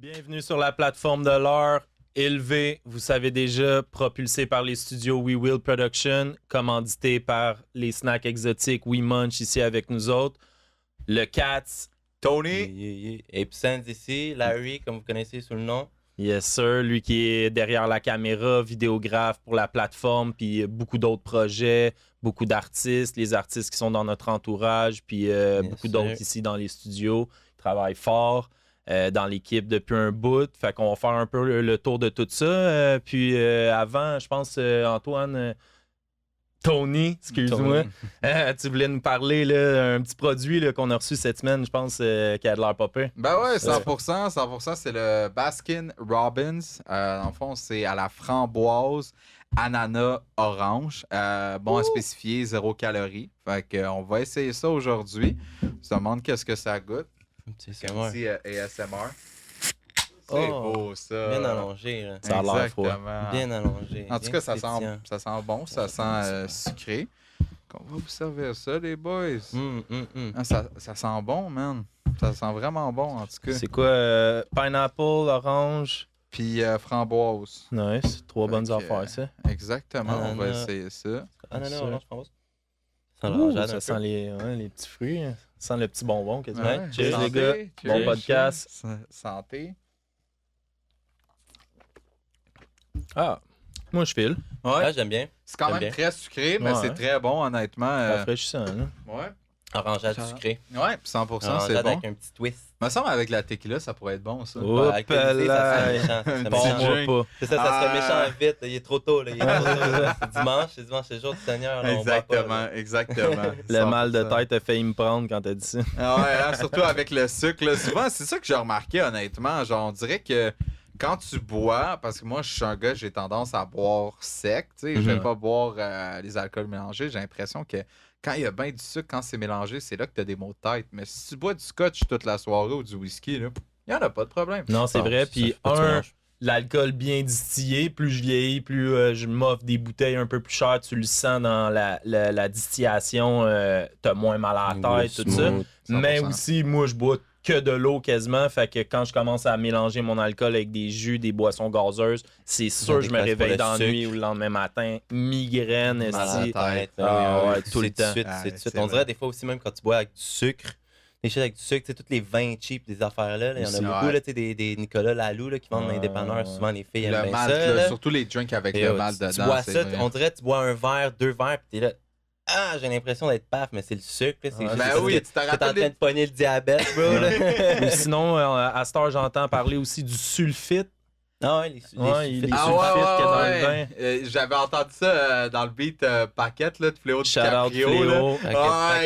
Bienvenue sur la plateforme de l'art. Élevé, vous savez déjà, propulsé par les studios We Will Production, commandité par les snacks exotiques We Munch ici avec nous autres. Le Cats. Tony. Epsens ici, Larry, comme vous connaissez sous le nom. Yes sir, lui qui est derrière la caméra, vidéographe pour la plateforme, puis beaucoup d'autres projets, beaucoup d'artistes, les artistes qui sont dans notre entourage, puis beaucoup d'autres ici dans les studios. Ils travaillent fort. Dans l'équipe depuis un bout. Fait qu'on va faire un peu le tour de tout ça. Puis avant, je pense, Antoine, Tony, excuse-moi, tu voulais nous parler là, un petit produit là, qu'on a reçu cette semaine, je pense, qui a de l'air pas pire. Ben ouais, 100%, c'est le Baskin Robbins. Dans le fond, c'est à la framboise, ananas, orange. Bon à spécifier, 0 calories. Fait qu'on va essayer ça aujourd'hui. On se demande qu'est-ce que ça goûte. Un petit ASMR. C'est beau, ça. Bien allongé. Là. Ça a l'air froid. Bien allongé. En tout cas, ça sent bon, ça sent sucré. On va vous servir ça, les boys. Ça sent bon, man. Ça sent vraiment bon, en tout cas. C'est quoi? Pineapple, orange? Puis framboise. Nice. 3 bonnes affaires, ça. Exactement, on va essayer ça. Ananas, orange, framboise. Ça sent les petits fruits. Ça sent le petit bonbon quasiment. Ouais, cheers, santé, les gars. Bon podcast. Santé. Ah, moi je file. Ouais, j'aime bien. C'est quand même très sucré, mais c'est très bon, honnêtement. Rafraîchissant, là. Ouais. Orangeade sucré. Ouais, puis 100%, c'est bon. avec un petit twist. Il me semble avec la tequila, ça pourrait être bon, ça. Hop avec le lycée, ça serait méchant. Pas. C'est ça serait méchant vite. Il est trop tôt. Là. C'est dimanche, c'est le jour du Seigneur. Là, Exactement. Le mal de tête a failli me prendre quand t'as dit ça. Ouais, surtout avec le sucre. Là. Souvent, c'est ça que j'ai remarqué, honnêtement. Genre, on dirait que quand tu bois, parce que moi, je suis un gars, j'ai tendance à boire sec. Tu sais, j'aime pas boire les alcools mélangés. J'ai l'impression que quand il y a bien du sucre, quand c'est mélangé, c'est là que tu as des maux de tête. Mais si tu bois du scotch toute la soirée ou du whisky, il n'y en a pas de problème. Non, c'est vrai. Puis l'alcool bien distillé, plus je vieillis, plus je m'offre des bouteilles un peu plus chères. Tu le sens dans la distillation. T'as moins mal à la tête, tout ça. 100%. Mais aussi, moi, je bois que de l'eau quasiment. Fait que quand je commence à mélanger mon alcool avec des jus, des boissons gazeuses, c'est sûr que je me réveille dans la nuit ou le lendemain matin. Migraine, tout le temps. On dirait des fois aussi, même quand tu bois avec du sucre, des choses avec du sucre, toutes les vins cheap, des affaires-là, il y en a beaucoup, là, des Nicolas Lalou là, qui vendent dans les dépanneurs, souvent les filles aiment bien ça. Là. Surtout les drinks avec le malt dedans. Tu bois ça, on dirait que tu bois un verre, 2 verres, puis t'es là. Ah, j'ai l'impression d'être paf, mais c'est le sucre. C'est juste que t'es en train de pogner le diabète, bro. Ou sinon, à cette heure, j'entends parler aussi du sulfite. Ah ouais, les sulfites qu'il y a dans le vin. J'avais entendu ça dans le beat Paquette, là, de Fléau DiCaprio.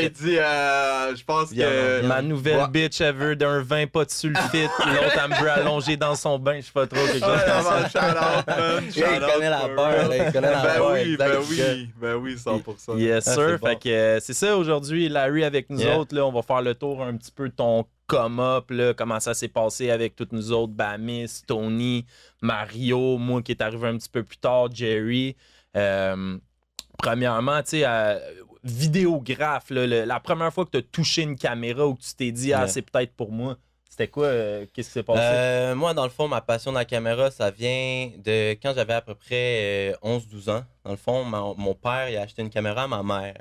Il dit, je pense que... Ma nouvelle bitch, elle veut d'un vin pas de sulfite. L'autre, elle me veut allonger dans son bain. Je sais pas trop. Quelque chose. Il connaît la peur. Il connaît la peur. Ben oui, 100%. Yes, sir. Fait que c'est ça, aujourd'hui, Larry avec nous autres. Là, on va faire le tour un petit peu de ton come-up, comment ça s'est passé avec toutes nous autres, Bamis, Tony, Mario, moi qui est arrivé un petit peu plus tard, Jerry. Premièrement, tu sais, vidéographe, la première fois que tu as touché une caméra ou que tu t'es dit, c'est peut-être pour moi, c'était quoi? Qu'est-ce qui s'est passé? Moi, dans le fond, ma passion de la caméra, ça vient de quand j'avais à peu près 11-12 ans. Dans le fond, mon père, il a acheté une caméra à ma mère.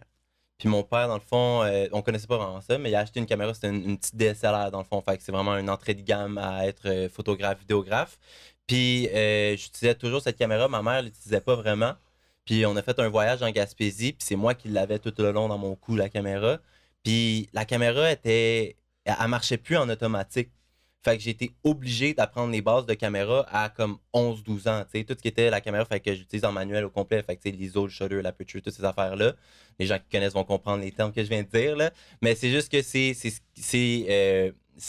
Puis mon père, dans le fond, on connaissait pas vraiment ça, mais il a acheté une caméra, c'était une petite DSLR dans le fond. Fait que c'est vraiment une entrée de gamme à être photographe, vidéographe. Puis j'utilisais toujours cette caméra, ma mère l'utilisait pas vraiment. Puis on a fait un voyage en Gaspésie, puis c'est moi qui l'avais tout le long dans mon cou, la caméra. Puis la caméra elle marchait plus en automatique. Fait que j'ai été obligé d'apprendre les bases de caméra à comme 11-12 ans. T'sais. Tout ce qui était la caméra, fait que j'utilise en manuel au complet. Fait que l'ISO, le shutter, l'aperture, toutes ces affaires-là. Les gens qui connaissent vont comprendre les termes que je viens de dire. Là. Mais c'est juste que c'est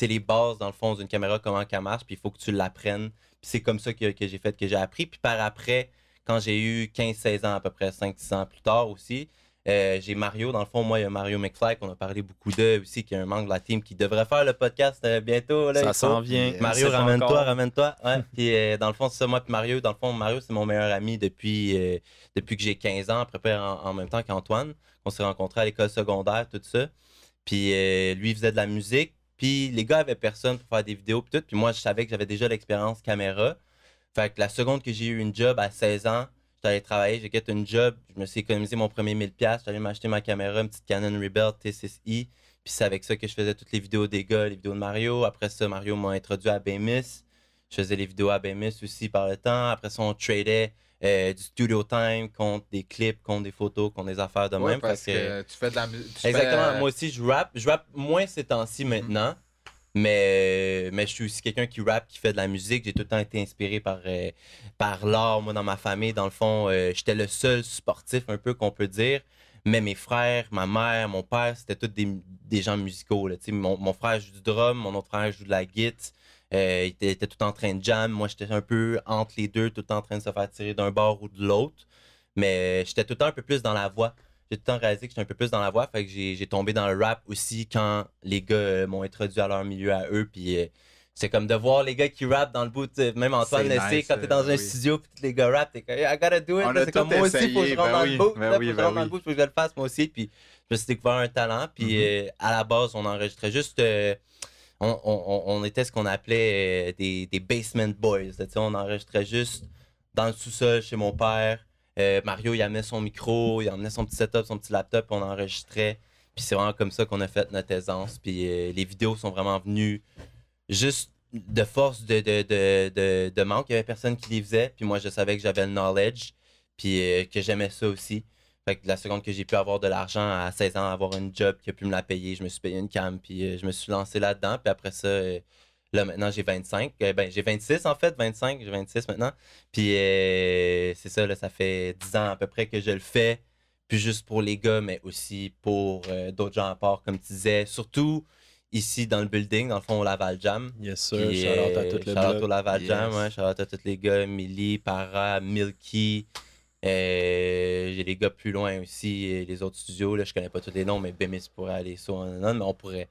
les bases, dans le fond, d'une caméra, comment qu'elle marche. Puis il faut que tu l'apprennes. Puis c'est comme ça que j'ai fait, que j'ai appris. Puis par après, quand j'ai eu 15-16 ans, à peu près 5-6 ans plus tard aussi, j'ai Mario, dans le fond, moi, il y a Mario McFly, qu'on a parlé beaucoup d'eux aussi, qui est un membre de la team qui devrait faire le podcast bientôt. Là, ça s'en vient. Mario, ramène-toi. Ouais. Puis, dans le fond, c'est ça, moi et Mario. Dans le fond, Mario, c'est mon meilleur ami depuis que j'ai 15 ans, à peu près en même temps qu'Antoine. On s'est rencontrés à l'école secondaire, tout ça. Puis, lui, il faisait de la musique. Puis les gars avaient personne pour faire des vidéos, puis tout. Puis moi, je savais que j'avais déjà l'expérience caméra. Fait que la seconde que j'ai eu une job à 16 ans, j'étais allé travailler, j'ai quitté une job, je me suis économisé mon premier 1000$, j'étais allé m'acheter ma caméra, une petite Canon Rebel T6i. Puis c'est avec ça que je faisais toutes les vidéos des gars, les vidéos de Mario. Après ça, Mario m'a introduit à Bemis. Je faisais les vidéos à Bemis aussi par le temps. Après ça, on tradait du studio time contre des clips, contre des photos, contre des affaires de même. Parce que tu fais de la musique. Exactement. Moi aussi, je rappe. Je rappe moins ces temps-ci maintenant. Mais je suis aussi quelqu'un qui rappe, qui fait de la musique. J'ai tout le temps été inspiré par l'art. Moi, dans ma famille, dans le fond, j'étais le seul sportif un peu qu'on peut dire. Mais mes frères, ma mère, mon père, c'était tous des gens musicaux. Là. Mon frère joue du drum, mon autre frère joue de la guitare. Il était tout en train de jam. Moi, j'étais un peu entre les deux, tout le temps en train de se faire tirer d'un bord ou de l'autre. Mais j'étais tout le temps un peu plus dans la voix. J'ai tout le temps réalisé que j'étais un peu plus dans la voix. Fait que j'ai tombé dans le rap aussi quand les gars m'ont introduit à leur milieu à eux. Puis c'est comme de voir les gars qui rappent dans le bout. Même Antoine le sait, quand t'es dans un studio puis tous les gars rappent, t'es comme I gotta do it. C'est comme moi aussi, il faut que je rentre dans le bout. Faut que je rentre dans le bout, faut que je le fasse moi aussi. Puis je me suis découvert un talent. Puis à la base, on enregistrait juste. On était ce qu'on appelait des basement boys. On enregistrait juste dans le sous-sol chez mon père. Mario, il amenait son micro, il amenait son petit setup, son petit laptop, on enregistrait. Puis c'est vraiment comme ça qu'on a fait notre aisance. Puis les vidéos sont vraiment venues juste de force de manque. Il y avait personne qui les faisait. Puis moi, je savais que j'avais le knowledge. Puis que j'aimais ça aussi. Fait que la seconde que j'ai pu avoir de l'argent à 16 ans, avoir une job qui a pu me la payer, je me suis payé une cam. Puis je me suis lancé là-dedans. Puis après ça... Là, maintenant, j'ai 25. J'ai 26, en fait. 25, j'ai 26 maintenant. Puis, c'est ça, là, ça fait 10 ans à peu près que je le fais. Puis juste pour les gars, mais aussi pour d'autres gens à part, comme tu disais. Surtout ici, dans le building, dans le fond, au Laval Jam. Yes, sir. Puis, Shout-out à tout le shout-out bloc. au Laval Jam, ouais. Shout-out à tous les gars. Millie, Para, Milky. J'ai les gars plus loin aussi, les autres studios. Là, je connais pas tous les noms, mais Bemis pourrait aller sur un mais on pourrait...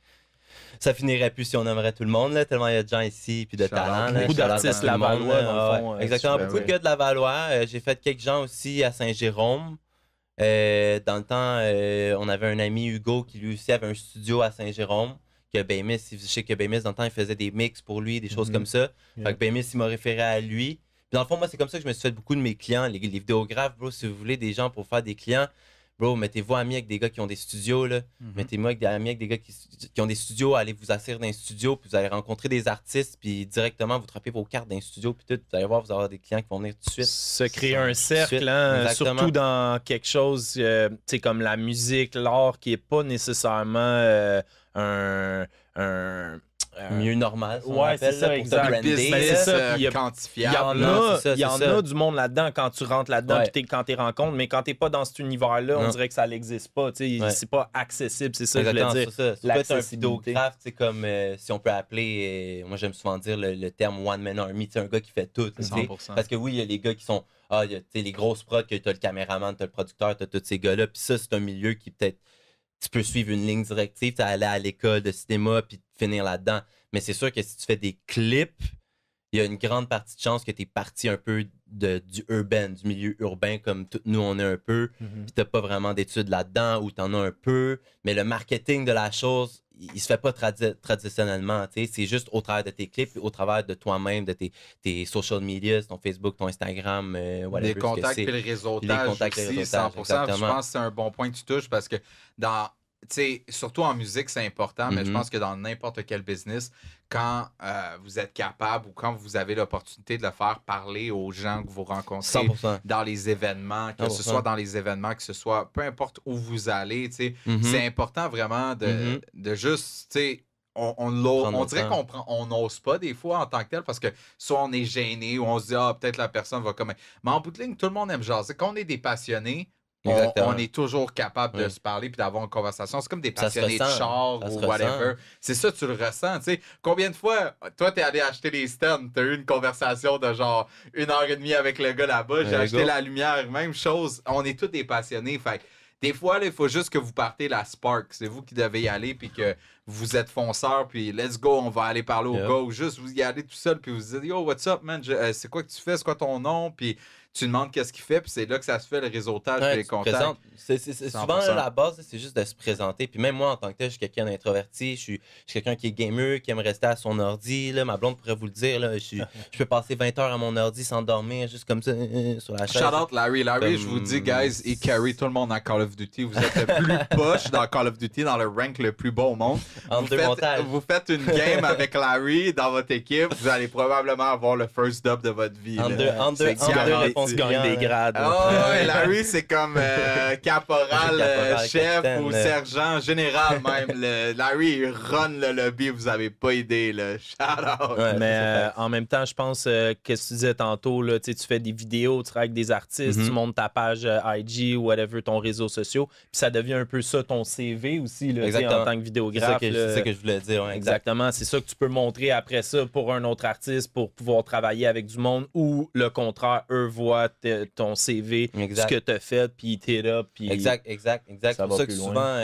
Ça finirait plus si on aimerait tout le monde, là, tellement il y a de gens ici puis de talent. Beaucoup d'artistes Lavallois, dans le fond. Exactement, beaucoup de gars de Lavallois. J'ai fait quelques gens aussi à Saint-Jérôme. Dans le temps, on avait un ami, Hugo, qui lui aussi avait un studio à Saint-Jérôme. Que Bemis, je sais que Bemis, dans le temps, il faisait des mix pour lui, des choses comme ça. Fait que Bemis, il m'a référé à lui. Puis dans le fond, moi, c'est comme ça que je me suis fait beaucoup de mes clients. Les vidéographes, bro, si vous voulez des gens pour faire des clients, bro, mettez-vous amis avec des gars qui ont des studios, là. Mettez-vous amis avec des gars qui ont des studios, allez vous asseoir dans un studio, puis vous allez rencontrer des artistes, puis directement, vous trappez vos cartes d'un studio, puis tout, vous allez voir, vous allez avoir des clients qui vont venir tout de suite. Se créer un cercle, hein, surtout dans quelque chose, tu sais, comme la musique, l'art, qui est pas nécessairement un mieux normal, ouais, c'est ça, exact. C'est ça, quantifiable. Il y en a du monde là-dedans quand tu rentres là-dedans, quand tu rencontres, mais quand t'es pas dans cet univers-là, on dirait que ça n'existe pas. C'est pas accessible, c'est ça que je voulais dire. C'est ça. Tu peux être un vidéographe, comme si on peut appeler, moi j'aime souvent dire le terme One Man Army, un gars qui fait tout. 100%. Parce que oui, il y a les gars qui sont, il y a les grosses prods, que tu as le caméraman, tu as le producteur, tu as tous ces gars-là. Puis ça, c'est un milieu qui peut-être, tu peux suivre une ligne directive, tu aller à l'école de cinéma puis finir là-dedans. Mais c'est sûr que si tu fais des clips, il y a une grande partie de chance que tu es parti un peu du urbain, du milieu urbain comme nous on est un peu, puis t'as pas vraiment d'études là-dedans ou t'en as un peu. Mais le marketing de la chose, il se fait pas traditionnellement. C'est juste au travers de tes clips, au travers de toi-même, de tes social media, ton Facebook, ton Instagram, whatever. Les contacts et le réseautage aussi, 100%. Je pense que c'est un bon point que tu touches parce que surtout en musique, c'est important, mais je pense que dans n'importe quel business, quand vous êtes capable ou quand vous avez l'opportunité de le faire parler aux gens que vous rencontrez 100%. dans les événements, que 100%. Ce soit dans les événements, que ce soit peu importe où vous allez, c'est important vraiment de juste, on dirait qu'on n'ose pas des fois en tant que tel parce que soit on est gêné ou on se dit peut-être la personne va comme... Mais en bout de ligne, tout le monde aime jaser. Quand on est des passionnés, on est toujours capable de se parler puis d'avoir une conversation. C'est comme des passionnés de char ou whatever. C'est ça, tu le ressens. T'sais. Combien de fois, toi, t'es allé acheter les stands, t'as eu une conversation de genre 1h30 avec le gars là-bas, j'ai acheté la lumière, même chose. On est tous des passionnés. Fait des fois, il faut juste que vous partez la spark. C'est vous qui devez y aller puis que vous êtes fonceur puis let's go, on va aller parler au gars ou juste vous y allez tout seul puis vous dites yo, what's up, man? C'est quoi que tu fais? C'est quoi ton nom? Puis tu demandes qu'est-ce qu'il fait, puis c'est là que ça se fait, le réseautage, puis les contacts. Souvent, là, la base, c'est juste de se présenter. Puis même moi, en tant que tel, je suis quelqu'un d'introverti, je suis quelqu'un qui est gamer, qui aime rester à son ordi. Là. Ma blonde pourrait vous le dire, là, je peux passer 20 heures à mon ordi sans dormir, juste comme ça, sur la chaise. Shout out Larry. Larry, je vous dis, guys, il carry tout le monde dans Call of Duty. Vous êtes le plus poche dans Call of Duty, dans le rank le plus bas au monde. Vous faites une game avec Larry dans votre équipe, vous allez probablement avoir le first dub de votre vie. En deux réponses, tu gagnes des grades. Oh, ouais, Larry, c'est comme caporal, chef ou sergent général même. Larry, il run le lobby, vous avez pas idée. Là. Shout out. Ouais, mais en même temps, je pense que tu disais tantôt, là, tu fais des vidéos, tu travailles avec des artistes, tu montes ta page IG ou whatever, ton réseau social, puis ça devient un peu ça ton CV aussi là, en tant que vidéographe. C'est ça que je voulais dire. Ouais, exactement. C'est ça que tu peux montrer après ça pour un autre artiste pour pouvoir travailler avec du monde ou le contraire, eux voient ton CV, ce que tu as fait, puis t'es là. Puis exact. C'est pour ça que souvent,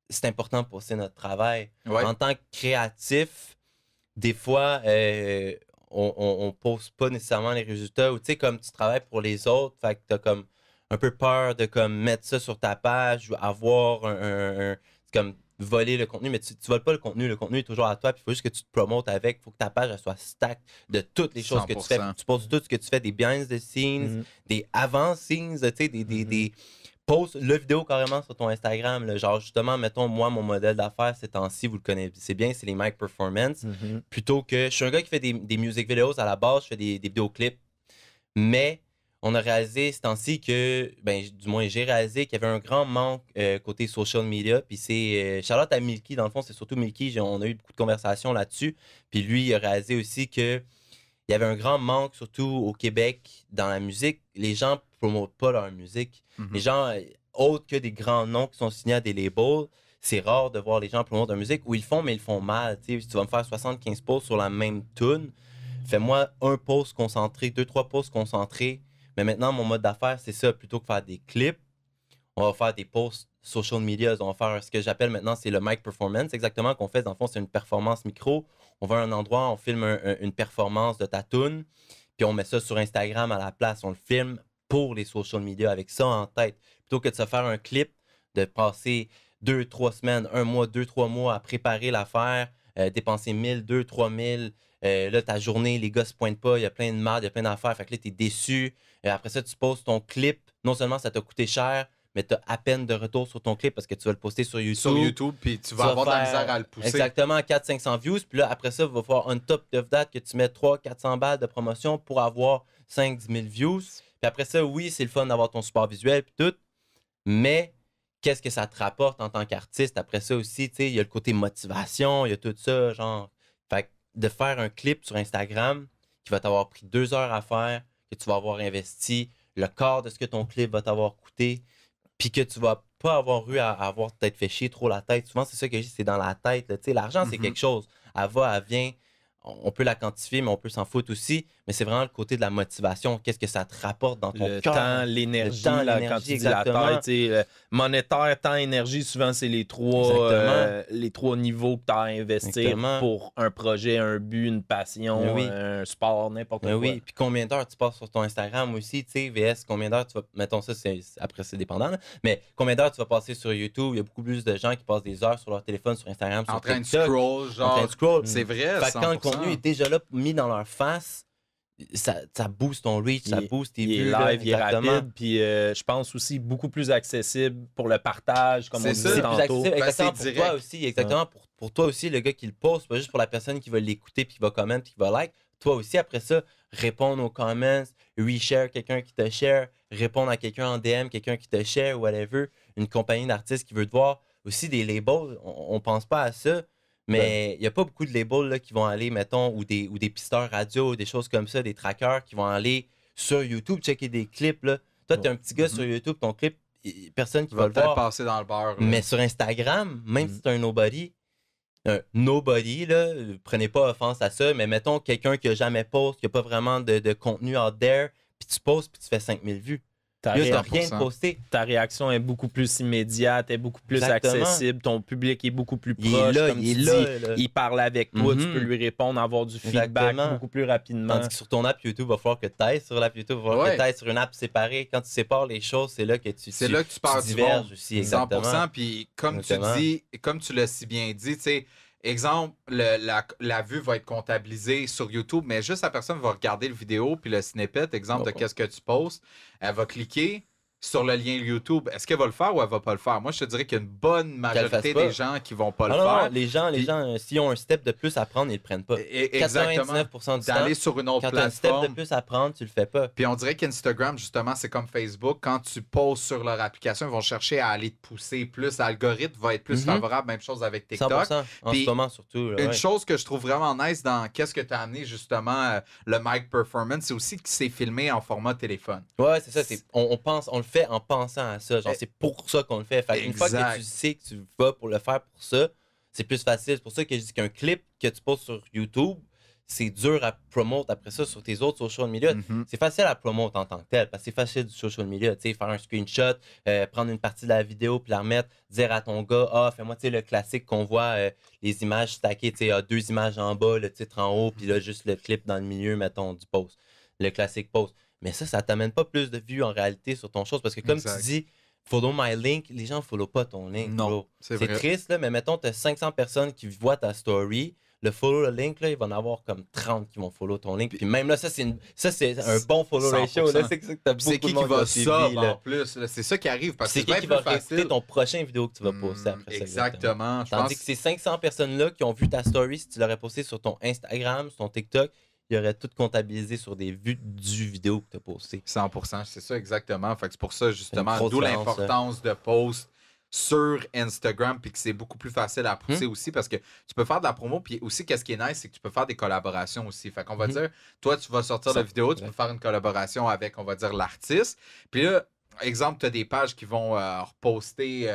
c'est important pour poster notre travail. Ouais. En tant que créatif, des fois, on poste pas nécessairement les résultats. Ou tu sais, comme tu travailles pour les autres, fait que t'as comme un peu peur de comme mettre ça sur ta page ou avoir comme voler le contenu, mais tu voles pas le contenu est toujours à toi, puis il faut juste que tu te promotes avec, il faut que ta page elle soit stack de toutes les choses 100%. Que tu fais. Tu postes tout ce que tu fais, des behind the scenes, des avant scenes, tu sais, des posts, le vidéo carrément sur ton Instagram, là, genre justement, mettons, moi, mon modèle d'affaires ces temps-ci, vous le connaissez bien, c'est les mic performance, plutôt que, je suis un gars qui fait des music videos à la base, je fais des vidéoclips, mais on a réalisé ce temps-ci que, du moins j'ai réalisé qu'il y avait un grand manque côté social media. Puis c'est Charlotte à Milky, dans le fond, c'est surtout Milky, on a eu beaucoup de conversations là-dessus. Puis lui, il a réalisé aussi qu'il y avait un grand manque, surtout au Québec, dans la musique. Les gens ne promotent pas leur musique. Les gens, autres que des grands noms qui sont signés à des labels, c'est rare de voir les gens promouvoir leur musique. Ou ils le font, mais ils le font mal. T'sais. Si tu vas me faire 75 posts sur la même tune, fais-moi un post concentré, 2-3 posts concentrés. Mais maintenant, mon mode d'affaires, c'est ça. Plutôt que faire des clips, on va faire des posts social media. On va faire ce que j'appelle maintenant, c'est le mic performance. Exactement qu'on fait, dans le fond, c'est une performance micro. On va à un endroit, on filme une performance de ta tune, puis on met ça sur Instagram à la place. On le filme pour les social media avec ça en tête. Plutôt que de se faire un clip, de passer 2-3 semaines, 1 mois, 2-3 mois à préparer l'affaire, dépenser 1000, 2, 3000. Là, ta journée, les gars se pointent pas, il y a plein de merde, il y a plein d'affaires. Fait que là, t'es déçu. Après ça, tu postes ton clip. Non seulement ça t'a coûté cher, mais t'as à peine de retour sur ton clip parce que tu vas le poster sur YouTube. Sur YouTube, puis tu vas avoir de la misère à le pousser. Exactement, 400-500 views. Puis là, après ça, il va falloir on top of that que tu mets 300-400 balles de promotion pour avoir 5-10 000 views. Puis après ça, oui, c'est le fun d'avoir ton support visuel puis tout. Mais qu'est-ce que ça te rapporte en tant qu'artiste? Après ça aussi, tu sais, il y a le côté motivation, il y a tout ça, genre. Fait que de faire un clip sur Instagram qui va t'avoir pris 2 heures à faire, que tu vas avoir investi le quart de ce que ton clip va t'avoir coûté, puis que tu vas pas avoir eu à avoir peut-être fait chier trop la tête. Souvent, c'est ça que je dis, c'est dans la tête. Tu sais, l'argent, c'est quelque chose. Elle va, elle vient. On peut la quantifier, mais on peut s'en foutre aussi. Mais c'est vraiment le côté de la motivation. Qu'est-ce que ça te rapporte dans ton cœur? Le temps, l'énergie, quand tu dis la tête. Monétaire, temps, énergie, souvent, c'est les trois niveaux que tu as à investir pour un projet, un but, une passion, un sport, n'importe quoi. Oui, puis combien d'heures tu passes sur ton Instagram aussi, tu sais, VS, combien d'heures tu vas... Mettons ça, après, c'est dépendant, là. Mais combien d'heures tu vas passer sur YouTube? Il y a beaucoup plus de gens qui passent des heures sur leur téléphone, sur Instagram, sur TikTok. En train de scroll. C'est vrai, fait quand le contenu est déjà là, mis dans leur face, ça booste ton reach, ça booste tes vues. Il est live, il est rapide, puis je pense aussi beaucoup plus accessible pour le partage, comme on disait tantôt. C'est plus accessible, exactement, pour toi aussi, exactement, pour toi aussi, le gars qui le poste, pas juste pour la personne qui va l'écouter, puis qui va commenter, puis qui va like. Toi aussi, après ça, répondre aux comments, reshare quelqu'un qui te share, répondre à quelqu'un en DM, quelqu'un qui te share, whatever, une compagnie d'artistes qui veut te voir. Aussi, des labels, on pense pas à ça. Mais il n'y a pas beaucoup de labels là, qui vont aller, mettons, ou des pisteurs radio, des choses comme ça, des trackers qui vont aller sur YouTube checker des clips. Là. Toi, tu es un petit gars sur YouTube, ton clip, personne qui va le voir. Passer dans le beurre. Mais sur Instagram, même si tu es un nobody, là, prenez pas offense à ça, mais mettons quelqu'un qui n'a jamais posté, qui n'a pas vraiment de contenu out there, puis tu postes, puis tu fais 5000 vues. Ta T'as rien de posté. Ta réaction est beaucoup plus immédiate, est beaucoup plus accessible. Ton public est beaucoup plus proche. Il parle avec toi, tu peux lui répondre, avoir du feedback beaucoup plus rapidement. Tandis que sur ton app YouTube, il va falloir que tu ailles sur l'app YouTube, il va falloir que tu ailles sur une app séparée. Quand tu sépares les choses, c'est là que tu pars du monde. Aussi, exactement. 100%. Puis comme tu dis, comme tu l'as si bien dit, tu sais, exemple, la vue va être comptabilisée sur YouTube, mais juste la personne va regarder le vidéo puis le snippet, exemple de qu'est-ce que tu postes, elle va cliquer sur le lien YouTube. Est-ce qu'elle va le faire ou elle va pas le faire? Moi, je te dirais qu'il y a une bonne majorité des gens qui vont pas le faire. Non, les gens, s'ils ont un step de plus à prendre, ils le prennent pas. Exactement. 99% du temps, d'aller sur une autre quand plateforme. tu as un step de plus à prendre, tu le fais pas. Puis on dirait qu'Instagram, justement, c'est comme Facebook. Quand tu poses sur leur application, ils vont chercher à aller te pousser plus. L'algorithme va être plus favorable. Même chose avec TikTok. 100%. En ce moment, surtout. Une chose que je trouve vraiment nice dans qu'est-ce que tu as amené, justement, le mic performance, c'est aussi que c'est filmé en format téléphone. Ouais, c'est ça. On le fait en pensant à ça. Genre, c'est pour ça qu'on le fait. Une fois que tu sais que tu vas pour le faire pour ça, c'est plus facile. C'est pour ça que je dis qu'un clip que tu poses sur YouTube, c'est dur à promouvoir après ça sur tes autres social media. C'est facile à promouvoir en tant que tel, parce que c'est facile du social media. Tu sais, faire un screenshot, prendre une partie de la vidéo puis la remettre, dire à ton gars, fais-moi le classique qu'on voit, les images stackées, tu sais, 2 images en bas, le titre en haut, puis là, juste le clip dans le milieu, mettons, du post. Le classique post. Mais ça t'amène pas plus de vues en réalité sur ton chose, parce que comme tu dis, follow my link, les gens ne follow pas ton link. Non, bro. C'est triste, là, mais mettons, tu as 500 personnes qui voient ta story. Le follow le link, là, il va en avoir comme 30 qui vont follow ton link. Puis même là, ça, c'est un bon follow ratio. C'est qui va sub en plus? C'est ça qui arrive. Parce que c'est qui va réécouter ton prochain vidéo que tu vas poster après ça. Exactement. Tandis que ces 500 personnes-là qui ont vu ta story, si tu l'aurais posté sur ton Instagram, sur ton TikTok, il aurait tout comptabilisé sur des vues du vidéo que tu as posté. 100%, c'est ça exactement. Fait que c'est pour ça, justement, d'où l'importance de post sur Instagram, puis que c'est beaucoup plus facile à pousser aussi, parce que tu peux faire de la promo, puis aussi, qu'est-ce qui est nice, c'est que tu peux faire des collaborations aussi. Fait qu'on va dire, toi, tu vas sortir la vidéo, tu peux faire une collaboration avec, on va dire, l'artiste. Puis là, exemple, tu as des pages qui vont reposter...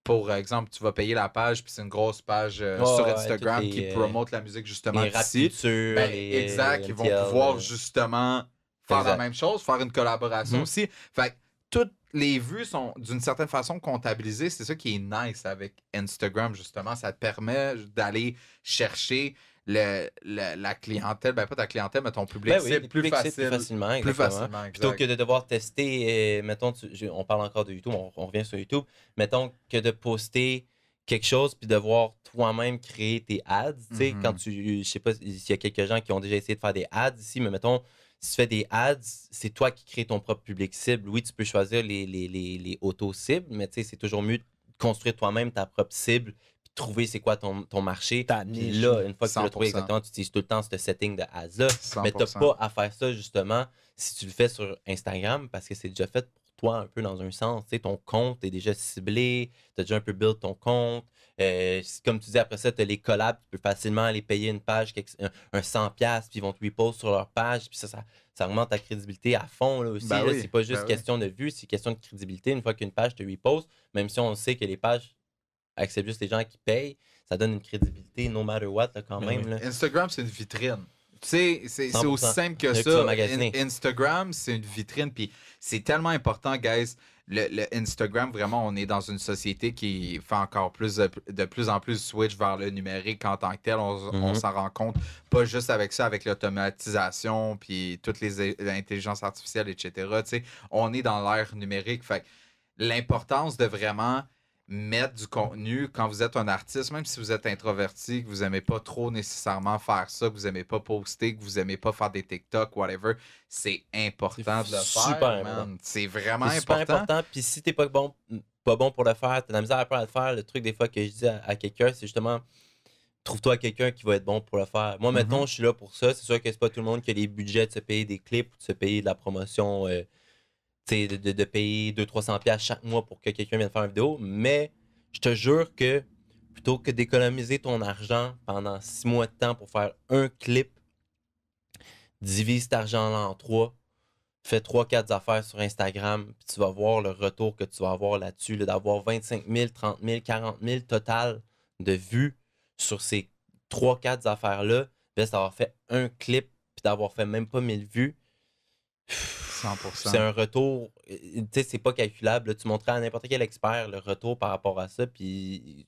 pour exemple, tu vas payer la page, puis c'est une grosse page sur Instagram qui promote la musique justement ici. Exact, ils vont pouvoir justement faire la même chose, faire une collaboration aussi. Fait que toutes les vues sont d'une certaine façon comptabilisées. C'est ça qui est nice avec Instagram, justement. Ça te permet d'aller chercher la clientèle, pas ta clientèle, mais ton public, c'est plus facilement. Plutôt que de devoir tester, mettons, on parle encore de YouTube, on revient sur YouTube, mettons que de poster quelque chose puis devoir toi-même créer tes ads. Tu sais, quand je sais pas s'il y a quelques gens qui ont déjà essayé de faire des ads ici, mais mettons, si tu fais des ads, c'est toi qui crées ton propre public cible. Oui, tu peux choisir les auto-cibles, mais tu sais, c'est toujours mieux de construire toi-même ta propre cible puis trouver c'est quoi ton marché. Puis là, une fois que tu l'as trouvé exactement, tu utilises tout le temps ce setting de ads-là. Mais tu n'as pas à faire ça, justement, si tu le fais sur Instagram, parce que c'est déjà fait pour toi un peu dans un sens. Tu sais, ton compte est déjà ciblé, tu as déjà un peu build ton compte. Comme tu dis, après ça, tu as les collabs, tu peux facilement aller payer une page, un 100$, puis ils vont te repost sur leur page, puis ça augmente ta crédibilité à fond là, aussi. C'est pas juste question de vue, c'est question de crédibilité. Une fois qu'une page te repost, même si on sait que les pages acceptent juste les gens qui payent, ça donne une crédibilité no matter what là, quand même. Là. Instagram, c'est une vitrine. Tu sais, c'est aussi simple que ça. Instagram, c'est une vitrine, puis c'est tellement important, guys. Le Instagram, vraiment, on est dans une société qui fait encore de plus en plus switch vers le numérique en tant que tel. On s'en rend compte, pas juste avec ça, avec l'automatisation, puis toutes les intelligences artificielles, etc. Tu sais, on est dans l'ère numérique. Fait l'importance de vraiment mettre du contenu quand vous êtes un artiste, même si vous êtes introverti, que vous n'aimez pas trop nécessairement faire ça, que vous n'aimez pas poster, que vous n'aimez pas faire des TikTok, whatever, c'est important de le faire, man. C'est vraiment important. Super important. Puis si t'es pas bon pour le faire, t'as de la misère à le faire, le truc des fois que je dis à quelqu'un, c'est justement trouve-toi quelqu'un qui va être bon pour le faire. Moi, mettons, je suis là pour ça. C'est sûr que c'est pas tout le monde qui a les budgets de se payer des clips ou de se payer de la promotion. De payer 200-300$ chaque mois pour que quelqu'un vienne faire une vidéo, mais je te jure que plutôt que d'économiser ton argent pendant 6 mois de temps pour faire un clip, divise cet argent-là en 3, fais 3-4 affaires sur Instagram, puis tu vas voir le retour que tu vas avoir là-dessus, d'avoir 25 000, 30 000, 40 000 total de vues sur ces 3-4 affaires-là, d'avoir fait un clip, puis d'avoir fait même pas 1000 vues. 100%. C'est un retour, tu sais, c'est pas calculable. Là. Tu montrais à n'importe quel expert le retour par rapport à ça, puis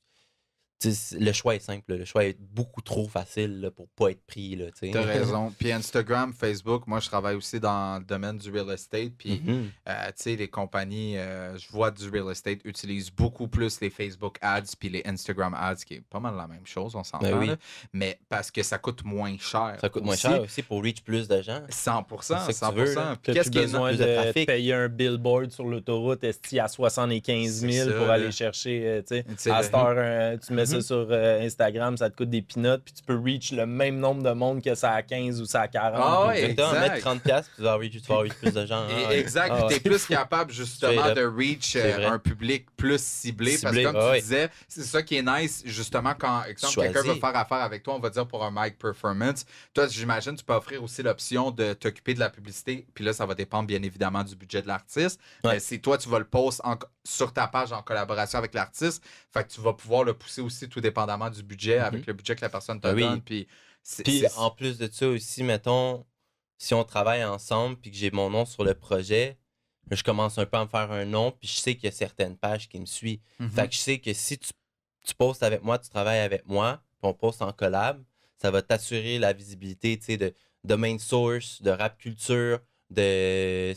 le choix est simple. Le choix est beaucoup trop facile là, pour pas être pris. T'as raison. Puis Instagram, Facebook, moi, je travaille aussi dans le domaine du real estate. Puis, tu sais, les compagnies, je vois du real estate utilisent beaucoup plus les Facebook ads puis les Instagram ads, qui est pas mal la même chose, on s'entend. Oui. Là, mais parce que ça coûte moins cher. Ça coûte moins cher aussi pour reach plus de gens. 100%. C'est ça que tu veux, là. Puis qu'est-ce qui est besoin de payer un billboard sur l'autoroute à 75 000 pour aller chercher, tu sais, à cette heure, tu mets ça sur Instagram, ça te coûte des peanuts, puis tu peux reach le même nombre de monde que ça à 15 ou ça à 40. Ah ouais, exactement. Mettre 30$, puis tu vas reach plus de gens. Exact. Puis t'es plus capable justement de reach un public plus ciblé. Parce que comme tu disais, c'est ça qui est nice, justement, quand exemple, quelqu'un veut faire affaire avec toi, on va dire pour un mic performance. Toi, j'imagine, tu peux offrir aussi l'option de t'occuper de la publicité. Puis là, ça va dépendre bien évidemment du budget de l'artiste. Mais si toi, tu vas le post sur ta page en collaboration avec l'artiste, fait que tu vas pouvoir le pousser aussi tout dépendamment du budget, avec le budget que la personne te donne. Puis en plus de ça aussi, mettons, si on travaille ensemble puis que j'ai mon nom sur le projet, je commence un peu à me faire un nom, puis je sais qu'il y a certaines pages qui me suivent. Fait que je sais que si tu postes avec moi, tu travailles avec moi, puis on poste en collab, ça va t'assurer la visibilité, tu sais, de Domain Source, de Rap Culture, de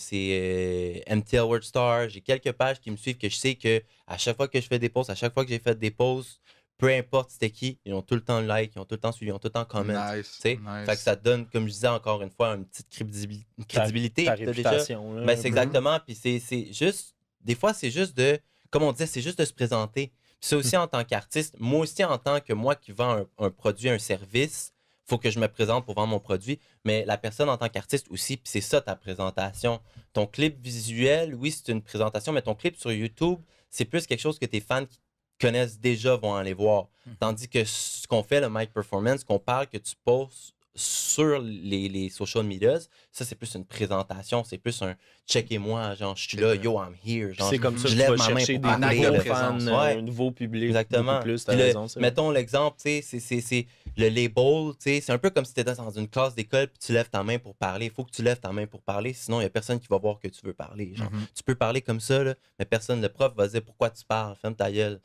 MTL Worldstar. J'ai quelques pages qui me suivent que je sais que à chaque fois que je fais des posts, à chaque fois que j'ai fait des posts, peu importe c'était qui, ils ont tout le temps like, ils ont tout le temps suivi, ils ont tout le temps comment. Nice. Fait que ça donne, comme je disais encore une fois, une petite crédibilité. Ta réputation. Déjà. C'est exactement. Puis c'est juste, des fois, c'est juste de, comme on disait, c'est juste de se présenter. Puis c'est aussi en tant qu'artiste, moi aussi en tant que moi qui vends un produit, un service, il faut que je me présente pour vendre mon produit. Mais la personne en tant qu'artiste aussi, puis c'est ça ta présentation. Ton clip visuel, oui, c'est une présentation, mais ton clip sur YouTube, c'est plus quelque chose que tes fans qui connaissent déjà vont aller voir. Tandis que ce qu'on fait, le mic performance, qu'on parle, que tu postes sur les social medias, ça c'est plus une présentation, c'est plus un checkez-moi, genre je suis là, yo, I'm here. Genre, c'est comme ça je que lève tu vas ma main chercher pour des parler, nouveaux là. fans, un nouveau public. Exactement. Plus, t'as raison, mettons l'exemple, tu sais, c'est le label, tu sais, c'est un peu comme si tu étais dans une classe d'école puis tu lèves ta main pour parler. Il faut que tu lèves ta main pour parler, sinon il n'y a personne qui va voir que tu veux parler. Genre, tu peux parler comme ça, là, mais personne, le prof va dire pourquoi tu parles, ferme ta gueule.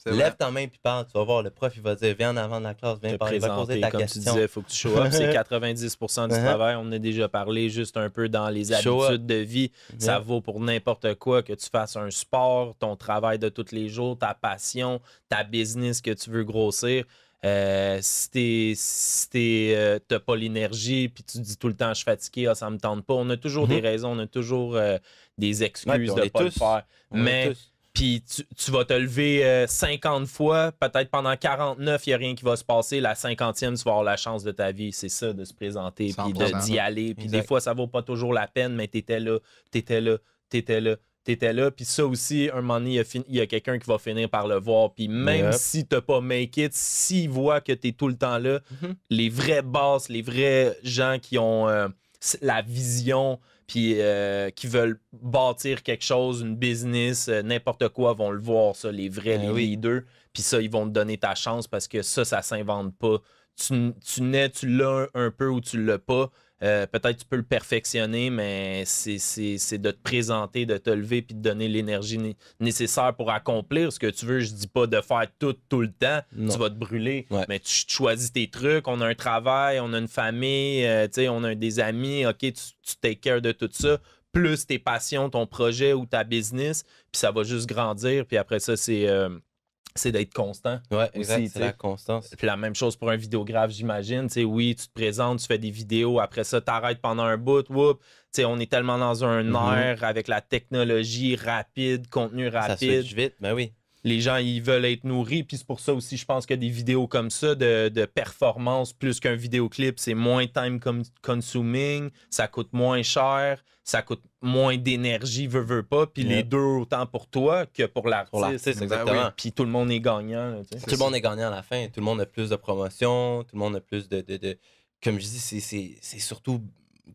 Lève ta main puis parle, tu vas voir, le prof il va dire viens en avant de la classe, viens parler, va poser ta comme question. Tu disais, il faut que tu show up, c'est 90% du travail. On en a déjà parlé juste un peu dans les habitudes de vie. Ça vaut pour n'importe quoi, que tu fasses un sport, ton travail de tous les jours, ta passion, ta business que tu veux grossir. Si t'as pas l'énergie puis tu dis tout le temps je suis fatigué, ça me tente pas, on a toujours des raisons, on a toujours des excuses de pas le faire. Mais puis tu vas te lever 50 fois, peut-être pendant 49, il n'y a rien qui va se passer. La 50e, tu vas avoir la chance de ta vie. C'est ça, de se présenter, puis d'y aller. Puis des fois, ça vaut pas toujours la peine, mais t'étais là. Puis ça aussi, un moment donné, il y a quelqu'un qui va finir par le voir. Puis même si t'as pas make it, s'il voit que t'es tout le temps là, les vrais boss, les vrais gens qui ont la vision, puis qui veulent bâtir quelque chose, une business, n'importe quoi, vont le voir, ça, les vrais leaders. Puis ça, ils vont te donner ta chance parce que ça s'invente pas. Tu l'as un peu ou tu l'as pas. Peut-être tu peux le perfectionner, mais c'est de te présenter, de te lever puis de donner l'énergie nécessaire pour accomplir ce que tu veux. Je dis pas de faire tout le temps. Non. Tu vas te brûler, mais tu choisis tes trucs. On a un travail, on a une famille, on a des amis. OK, tu take care de tout ça. Plus tes passions, ton projet ou ta business, puis ça va juste grandir. Puis après ça, c'est d'être constant. Ouais, exact, c'est la constance. Puis la même chose pour un vidéographe, j'imagine. Oui, tu te présentes, tu fais des vidéos, après ça, t'arrêtes pendant un bout. On est tellement dans un air avec la technologie rapide, contenu rapide. Ça switch vite, ben oui. Les gens, ils veulent être nourris. Puis c'est pour ça aussi, je pense que des vidéos comme ça, de performance, plus qu'un vidéoclip, c'est moins time consuming, ça coûte moins cher, ça coûte moins d'énergie, veut pas. Puis les deux, autant pour toi que pour l'artiste. Pour l'artiste, exactement. Oui. Puis tout le monde est gagnant. Là, tout le monde est gagnant à la fin. Tout le monde a plus de promotion, tout le monde a plus de... Comme je dis, c'est surtout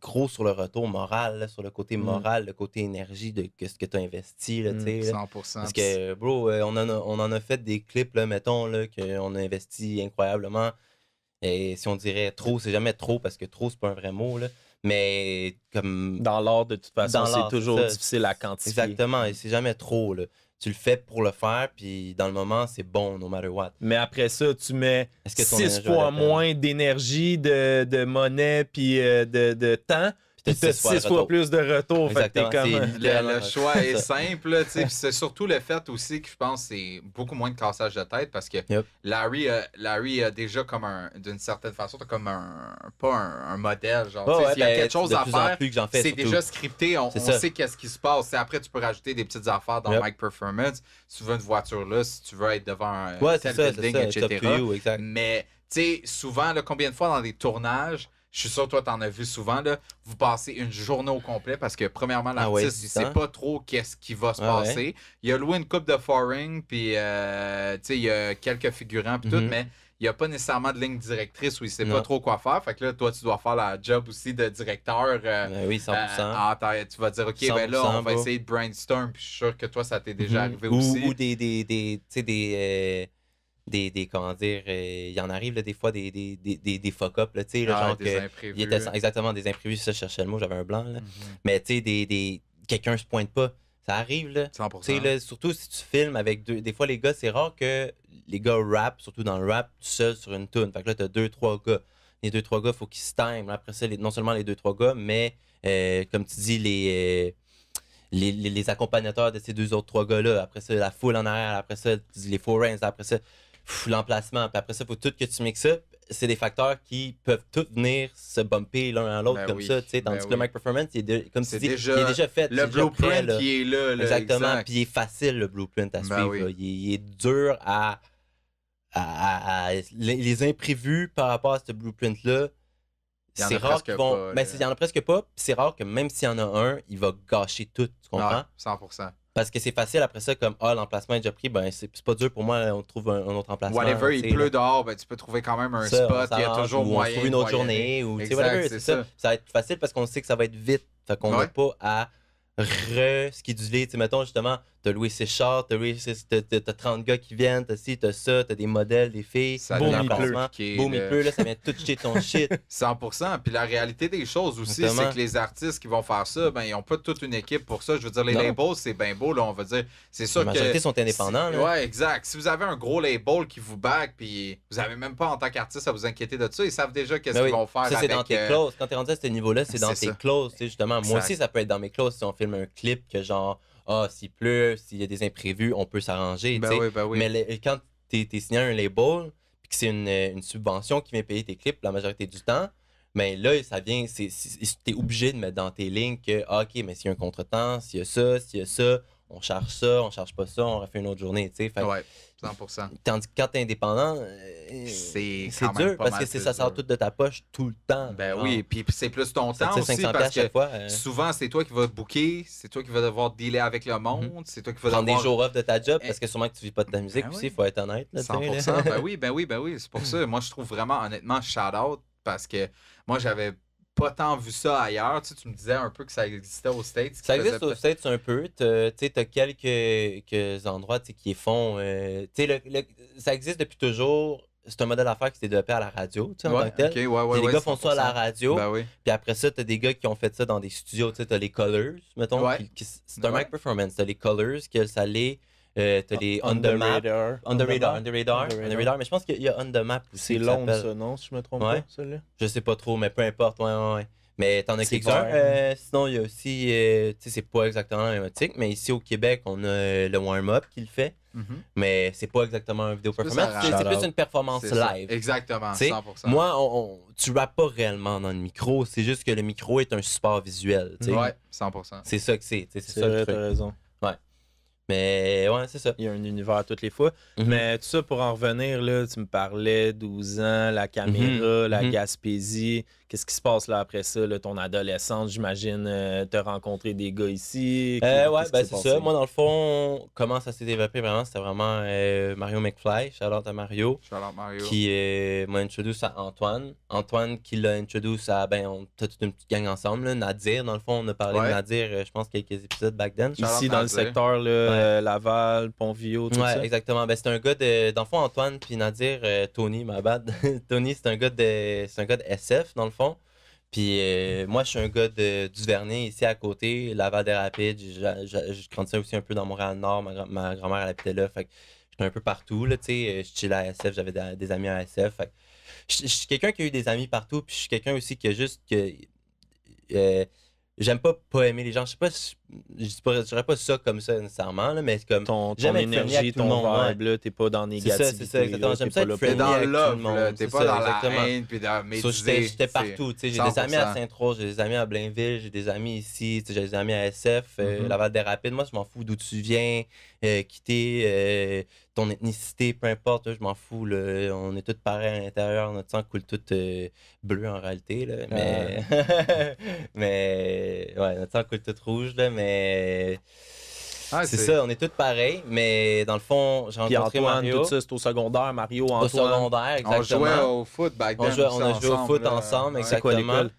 gros sur le retour moral, là, sur le côté moral, le côté énergie de ce que tu as investi. Là, 100%. Parce que, bro, on en a fait des clips, là, mettons, là, qu'on a investi incroyablement. Et si on dirait trop, c'est jamais trop, parce que trop, c'est pas un vrai mot. Là. Mais comme. Dans l'art, de toute façon, c'est toujours ça. difficile à quantifier. Exactement, et c'est jamais trop, là. Tu le fais pour le faire, puis dans le moment, c'est bon, no matter what. Mais après ça, tu mets Est-ce que ton 6 énergie vaut fois la peine? moins d'énergie, de monnaie, puis de temps. Puis t'as 6 fois plus de retour. Fait que t'es Exactement, comme... Le choix est simple, là, tu sais, puis c'est surtout le fait aussi que je pense que c'est beaucoup moins de cassage de tête parce que Yep. Larry a déjà comme d'une certaine façon, t'as comme pas un modèle, genre, Ouais, tu sais, ouais, s'il y a ben, quelque chose de à plus en faire, plus que j'en fais, c'est surtout. déjà scripté, on C'est ça. sait qu'est-ce qui se passe. T'sais, après, tu peux rajouter des petites affaires dans Yep. Mic Performance, si tu veux une voiture là, si tu veux être devant un Ouais, tel c'est building, ça, it's up to etc. you, exact. Mais, tu sais, souvent, là, combien de fois dans des tournages, je suis sûr que toi, t'en as vu souvent, là, vous passez une journée au complet parce que, premièrement, Ah ouais, l'artiste, il sait pas trop qu'est-ce qui va se passer. Il a loué une coupe de foreign, puis, tu sais, il y a quelques figurants, puis tout, mais il n'y a pas nécessairement de ligne directrice où il sait pas trop quoi faire. Fait que là, toi, tu dois faire la job aussi de directeur. Oui, 100%. Tu vas dire, OK, ben là, on va essayer de brainstorm, puis je suis sûr que toi, ça t'est déjà arrivé aussi. Ou comment dire, il y en arrive là, des fois des fuck-up, tu sais, genre des que imprévus. il était exactement des imprévus, ça je cherchais le mot, j'avais un blanc, là. Mais tu sais, quelqu'un se pointe pas, ça arrive, là. 100%. Tu sais, là, surtout si tu filmes avec des fois les gars, c'est rare que les gars rappent, surtout dans le rap, tout seul sur une tune. Fait que là, t'as 2-3 gars. Les 2-3 gars, faut qu'ils se time. Après ça, non seulement les 2-3 gars, mais comme tu dis, les accompagnateurs de ces 2 autres 3 gars-là. Après ça, la foule en arrière. Après ça, les foreigns. Après ça, l'emplacement. Puis après ça, il faut tout que tu mixes ça. C'est des facteurs qui peuvent tous venir se bumper l'un à l'autre comme ça. Tandis que le mic performance, comme tu dis, il est déjà fait. Le blueprint prêt, qui est là. Exactement. Exact. Puis il est facile, le blueprint à suivre. Oui. Il est dur à les imprévus par rapport à ce blueprint-là. C'est rare qu'ils vont. Mais il y en a presque pas. Puis c'est rare que même s'il y en a un, il va gâcher tout. Tu comprends? Ouais, 100%. Parce que c'est facile après ça, comme l'emplacement est déjà pris, ben c'est pas dur pour moi, on trouve un autre emplacement. Whatever, il pleut dehors, ben tu peux trouver quand même un spot, il y a toujours moyen. On trouve une autre journée, ou whatever, c'est ça. Ça va être facile parce qu'on sait que ça va être vite. Fait qu'on n'a pas à rescheduler. Tu sais, mettons justement, t'as loué 6 chars, t'as 30 gars qui viennent, t'as ci, t'as ça, t'as des modèles, des filles. Boum, il pleut, là, ça vient tout jeter ton shit. 100%. Puis la réalité des choses aussi, c'est que les artistes qui vont faire ça, ben ils n'ont pas toute une équipe pour ça. Je veux dire, les labels, c'est bien beau, là, on va dire. C'est sûr que. La majorité sont indépendants. Là. Ouais, exact. Si vous avez un gros label qui vous back, puis vous n'avez même pas en tant qu'artiste à vous inquiéter de ça, ils savent déjà qu'est-ce qu'ils vont faire. Ça, c'est avec, dans tes clauses. Quand t'es rendu à ce niveau-là, c'est dans tes clauses. Justement, moi aussi, ça peut être dans mes clauses si on filme un clip que genre, s'il pleut, s'il y a des imprévus, on peut s'arranger. Ben oui. Mais quand t'es signé à un label, puis que c'est une subvention qui vient payer tes clips la majorité du temps, mais là, ça vient, t'es obligé de mettre dans tes lignes que, OK, mais s'il y a un contretemps, s'il y a ça, on charge pas ça, on refait une autre journée, tu sais. Ouais, 100%. Tandis que quand t'es indépendant, c'est dur parce que ça sort tout de ta poche tout le temps. Ben oui, puis c'est plus ton temps aussi parce que souvent, c'est toi qui vas te booker, c'est toi qui vas devoir dealer avec le monde, c'est toi qui vas prendre devoir... des jours off de ta job parce que sûrement que tu vis pas de ta musique aussi, il faut être honnête. Là, 100%, ben oui, c'est pour ça. Moi, je trouve vraiment, honnêtement, shout-out parce que moi, j'avais pas tant vu ça ailleurs. Tu me disais un peu que ça existait aux States. Ça existe aux States un peu. Tu as quelques endroits qui font... ça existe depuis toujours. C'est un modèle d'affaires qui s'est développé à la radio, en tant que tel. Les gars font ça à la radio. Puis après ça, tu as des gars qui ont fait ça dans des studios. Tu as les Colors, mettons. C'est un mic performance. Tu as les Colors, que ça l'est. T'as les On The Map. On The Radar. Mais je pense qu'il y a On The Map aussi. C'est long, ça, non? Si je me trompe pas, celui-là. Je sais pas trop, mais peu importe. Ouais. Mais t'en as quelques-uns. Sinon, il y a aussi, tu sais, c'est pas exactement la même optique, mais ici au Québec, on a le warm-up qui le fait. Mais c'est pas exactement un vidéo performance. C'est plus une performance live. Exactement, 100%. Moi, tu rappes pas réellement dans le micro, c'est juste que le micro est un support visuel. Ouais, 100%. C'est ça que c'est. C'est ça, t'as raison. Ouais. Mais ouais, c'est ça. Il y a un univers toutes les fois. Mais tout ça, pour en revenir, là, tu me parlais 12 ans, la caméra, la Gaspésie. Qu'est-ce qui se passe là après ça, là, ton adolescence, j'imagine, t'as rencontré des gars ici? Ouais, ben c'est ça. Moi, dans le fond, comment ça s'est développé vraiment, c'était vraiment Mario McFly, shout-out à Mario. Shout-out Mario. Qui m'a introduit à Antoine. Antoine qui l'a introduit à, on a toute une petite gang ensemble, là. Nadir, dans le fond, on a parlé de Nadir, je pense, quelques épisodes back then. Ici, dans le secteur, là, Laval, Pont-Vieux, tout ça. Ouais, exactement. Ben, c'est un gars dans le fond, Antoine puis Nadir, Tony, my bad. Tony, c'est un gars de SF, dans le fond. Puis moi, je suis un gars de Duvernay, ici à côté, Laval-des-Rapides. Je grandissais aussi un peu dans Montréal-Nord. Ma grand-mère, elle habitait là. Fait que j'étais un peu partout, là, tu sais. Je chillais à SF, j'avais des amis à SF. Fait que je suis quelqu'un qui a eu des amis partout, puis je suis quelqu'un aussi qui a juste que... j'aime pas aimer les gens. Je sais pas, je dirais pas ça comme ça nécessairement, là, mais c'est comme... Ton j'aime être friendly énergie, avec tout le ton monde, vibe, là, t'es pas dans la C'est ça, négativité. c'est ça, exactement. là, J'aime t'es ça pas être là T'es friendly dans avec tout le l'offre, monde. là. T'es C'est pas ça, dans exactement. la haine, puis dans So, médiser. j'étais partout, tu sais, j'ai des amis à 100%. Saint-Roch, j'ai des amis à Blainville, j'ai des amis ici, tu sais, j'ai des amis à SF, Laval-des-Rapides. Moi, je m'en fous d'où tu viens, quitter ton ethnicité, peu importe, là, je m'en fous, là. On est tous pareils à l'intérieur, notre sang coule tout bleu en réalité, là, mais... mais... ouais, notre sang coule tout rouge, là, mais... Ah, c'est ça, on est tous pareils, mais dans le fond, j'ai Puis rencontré Antoine, Mario tout ça, c'est au secondaire. Mario, au Antoine. secondaire, exactement. On jouait au foot back then. On a joué au foot ensemble, C'est quoi exactement. l'école?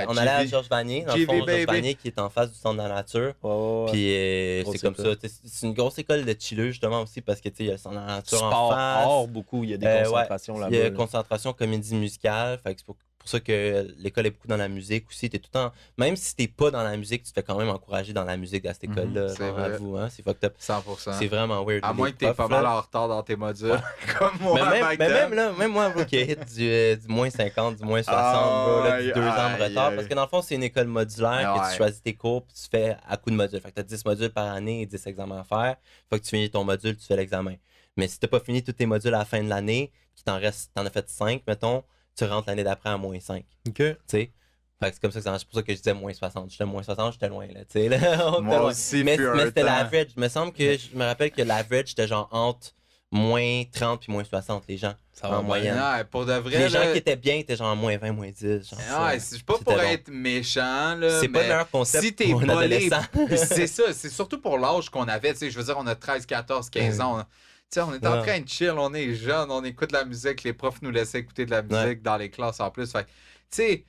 On allait à GV. Georges Vanier, dans le GV, fond, Georges baby. Vanier qui est en face du centre de la nature. Ouais. Puis Grosse c'est comme ça. école. C'est une grosse école de chilleux, justement, aussi, parce que tu sais, il y a le centre de la nature en Sport, face. hors beaucoup, il y a des Ouais, concentrations il y là-bas. a là. concentration comédie musicale. Fait que c'est pour ça que l'école est beaucoup dans la musique aussi. T'es tout le temps... Même si t'es pas dans la musique, tu te fais quand même encourager dans la musique à cette école-là. c'est genre, vrai. avoue, hein, c'est fucked up. 100%. C'est vraiment weird. À les moins que t'es profs, pas mal là. en retard dans tes modules. Comme moi, Mais back même, then. là, même moi, bro, qui hit du moins 50, du moins 60, bro, là, du 2 ans de aïe, retard. aïe. Parce que dans le fond, c'est une école modulaire que Ouais. tu choisis tes cours puis tu fais à coup de module. Fait que t'as 10 modules par année et 10 examens à faire. Faut que tu finis ton module, tu fais l'examen. Mais si t'as pas fini tous tes modules à la fin de l'année, puis t'en as fait 5, mettons, tu rentres l'année d'après à moins 5. OK. Tu sais? Fait que c'est comme ça que c'est pour ça que je disais moins 60. J'étais moins 60, j'étais loin, là, tu sais. Là, on était Moi loin. aussi, mais fut un mais c'était temps. l'average. Je me rappelle que l'average, c'était genre entre moins 30 puis moins 60, les gens. Ça va en moyenne. Ouais, pour de Puis vrai, les gens là, qui étaient bien étaient genre moins 20, moins 10. Genre, ouais, c'est pas c'était pour bon. être méchant, là, C'est pas le mais meilleur concept si t'es pour un bolé, adolescent. c'est ça, c'est surtout pour l'âge qu'on avait, tu sais, je veux dire, on a 13, 14, 15 ans, tu sais, on est en Ouais. train de chill, on est jeunes, on écoute de la musique, les profs nous laissaient écouter de la musique dans les classes en plus, fait que, tu sais,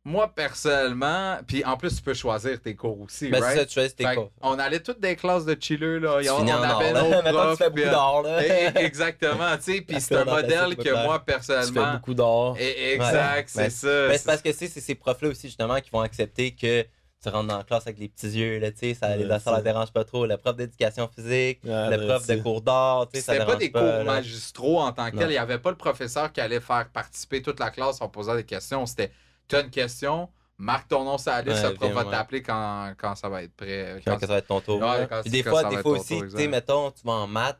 moi, personnellement, puis en plus, tu peux choisir tes cours aussi, Ben, c'est right? ça, tu choisis tes Fait cours. on allait toutes des classes de chilleux, là. Tu On finis en or, avait là. nos Maintenant, tu profs. fais beaucoup puis, d'or, là. Exactement, tu sais, puis c'est Après, un on a placé modèle beaucoup que de moi, Tu fais personnellement... beaucoup d'or. Exact, Ouais. c'est ça. Ben, c'est parce que c'est ces profs-là aussi, justement, qui vont accepter que tu rentres dans la classe avec les petits yeux, là, tu sais, ça, Ouais, ça leur dérange pas trop. Le prof d'éducation physique, Ouais, le prof de c'est- cours d'art, tu sais, ça C'était dérange pas des cours là. magistraux en tant que Non. tel. Il n'y avait pas le professeur qui allait faire participer toute la classe en posant des questions. C'était, tu as une question, marque ton nom sur la liste, Ouais, le prof va viens, t'appeler quand ça va être prêt. Quand ça va être ton tour. Ouais, quand Puis ça des va fois être ton aussi, tour, tu sais, exact. mettons, tu vas en maths.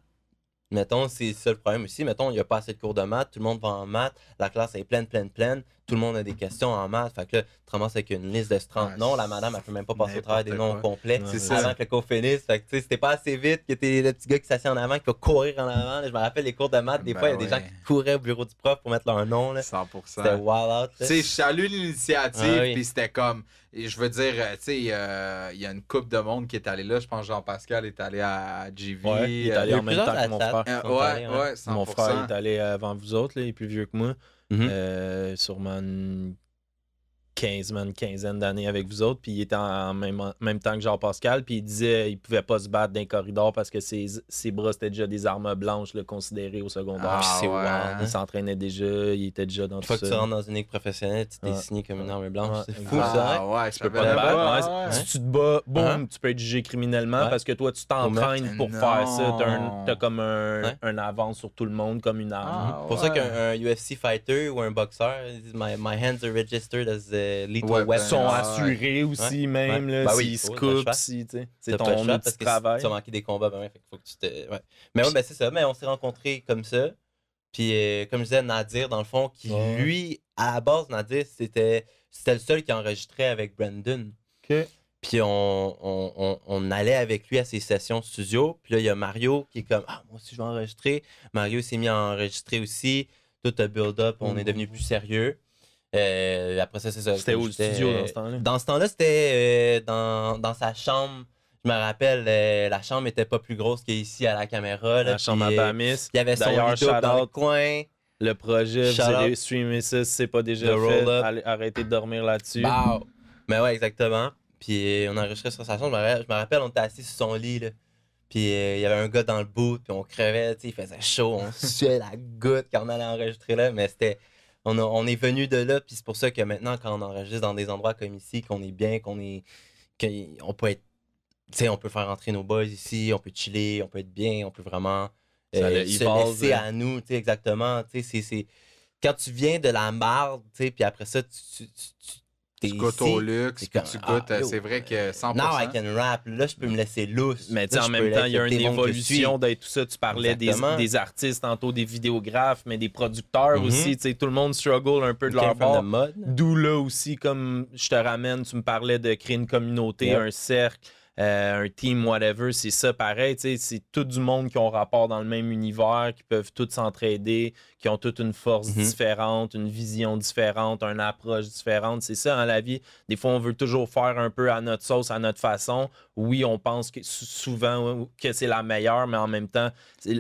Mettons, c'est ça le problème aussi. Mettons, il n'y a pas assez de cours de maths, tout le monde va en maths, la classe est pleine, tout le monde a des questions en maths. Fait que là, tu te ramasses avec une liste de 30 Ouais, noms, la madame, elle peut même pas passer au travail des noms n'importe quoi. complets Ouais, c'est avant ça. que le cours finisse. Fait que tu sais, c'était pas assez vite que t'es le petit gars qui s'assied en avant, qui va courir en avant. Là, je me rappelle les cours de maths, des Ben fois, il y a des gens ouais. qui couraient au bureau du prof pour mettre leur nom. Là. 100%. C'était wild out. Tu là. sais, je salue l'initiative, Ah oui. puis c'était comme, et je veux dire, tu sais, il y a une couple de monde qui est allé là. Je pense que Jean-Pascal est allé à GV. Ouais, il est Il allé y a en même plusieurs temps que mon athlètes. frère. Ils sont allés, Ouais, 100%. Mon frère est allé avant vous autres, là, il est plus vieux que moi. Mhm. Sûrement une quinzaine d'années avec vous autres, puis il était en même temps que Jean-Pascal, puis il disait qu'il pouvait pas se battre dans les corridors parce que ses bras c'était déjà des armes blanches là, considérées au secondaire. Puis c'est ouais. wild. hein. Il s'entraînait déjà, il était déjà dans Une tout fois que tu ça. rentres dans une ligue professionnelle, tu t'es Ouais. signé comme une arme blanche. Ouais, C'est exact. fou, ça. Ah ouais, je Tu peux savais pas te pas. battre. Ouais. Ouais, Si tu te bats, boum, Hein? tu peux être jugé criminellement Ouais. parce que toi, tu t'entraînes pour Non. faire ça. T'as comme Ouais. un avance sur tout le monde, comme une arme. Ah, Pour ça ouais. qu'un UFC fighter ou un boxeur, ils disent, my hands are registered as a lethal Ouais, weapon. Ils sont Ah, assurés aussi, même. Ouais. Là, Bah oui, s'ils se faut, t'as le coupent, choix. si, tu sais. C'est T'as pas le ton choix outil parce de que travail. tu vas manquer des combats, ben ouais, fait qu'il faut que tu te... Ouais. Mais ouais, ben c'est ça, mais on s'est rencontrés comme ça. Puis comme je disais, Nadir, dans le fond, qui Ouais. lui, à la base, Nadir, c'était le seul qui enregistrait avec Brandon. OK. Puis on allait avec lui à ses sessions studio. Puis là, il y a Mario qui est comme, ah, moi aussi, je vais enregistrer. Mario s'est mis à enregistrer aussi. Tout a build-up, on est devenu plus sérieux. Après ça, c'est ça. C'était comme où le j'étais- studio dans ce temps-là? Dans ce temps-là, c'était dans sa chambre. Je me rappelle, la chambre était pas plus grosse qu'ici à la caméra. Là, La chambre à puis, Bamis. il y avait son D'ailleurs, lit double dans le shout-out. coin. Le projet, Shout vous allez out. streamer ça si c'est pas déjà The fait. roll-up. Arrêtez de dormir là-dessus. Bah! Mais ouais, exactement. Puis on enregistrait sur sa chambre. Je me rappelle, on était assis sur son lit. Là. Puis il y avait un gars dans le bout, puis on crevait, tu sais, il faisait chaud, on suait la goutte quand on allait enregistrer là. Mais c'était. on est venu de là, puis c'est pour ça que maintenant, quand on enregistre dans des endroits comme ici, qu'on est bien, qu'on peut être, tu sais, on peut faire rentrer nos boys ici, on peut chiller, on peut être bien, on peut vraiment se laisser à nous, tu sais, exactement. Tu sais, c'est quand tu viens de la marde, tu sais, puis après ça, tu goûtes au luxe, puis tu goûtes, c'est vrai que 100%. Now I can rap, là, je peux me laisser lousse. Mais en même temps, il y a une évolution d'être tout ça. Tu parlais des artistes, tantôt des vidéographes, mais des producteurs aussi. Tu sais, tout le monde struggle un peu de leur bord. D'où là aussi, comme je te ramène, tu me parlais de créer une communauté, un cercle. Un team, whatever, c'est ça pareil, c'est tout du monde qui ont rapport dans le même univers, qui peuvent tous s'entraider, qui ont toute une force différente, une vision différente, une approche différente. C'est ça, dans la vie. Des fois, on veut toujours faire un peu à notre sauce, à notre façon. Oui, on pense que souvent que c'est la meilleure, mais en même temps,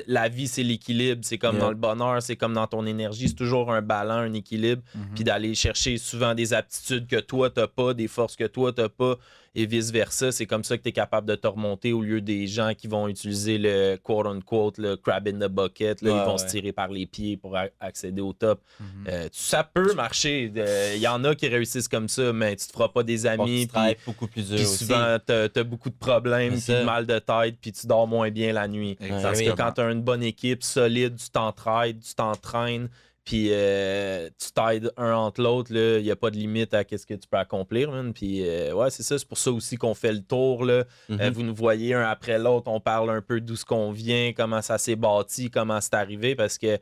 la vie, c'est l'équilibre. C'est comme dans le bonheur, c'est comme dans ton énergie. C'est toujours un ballon, un équilibre. Puis d'aller chercher souvent des aptitudes que toi, t'as pas, des forces que toi, t'as pas, et vice-versa. C'est comme ça que tu es capable de te remonter au lieu des gens qui vont utiliser le quote-unquote, le crab in the bucket. Là, ils vont se tirer par les pieds pour accéder au top. Ça peut marcher. Il y en a qui réussissent comme ça, mais tu te feras pas des amis. Tu beaucoup plus dur aussi. Souvent, tu as beaucoup de problèmes, puis de mal de tête, puis tu dors moins bien la nuit. Parce que quand tu as une bonne équipe solide, tu t'entraides, tu t'entraînes, puis tu t'aides un entre l'autre, il n'y a pas de limite à ce que tu peux accomplir. Puis ouais, c'est ça. C'est pour ça aussi qu'on fait le tour. Là. Vous nous voyez un après l'autre. On parle un peu d'où ce qu'on vient, comment ça s'est bâti, comment c'est arrivé. Parce que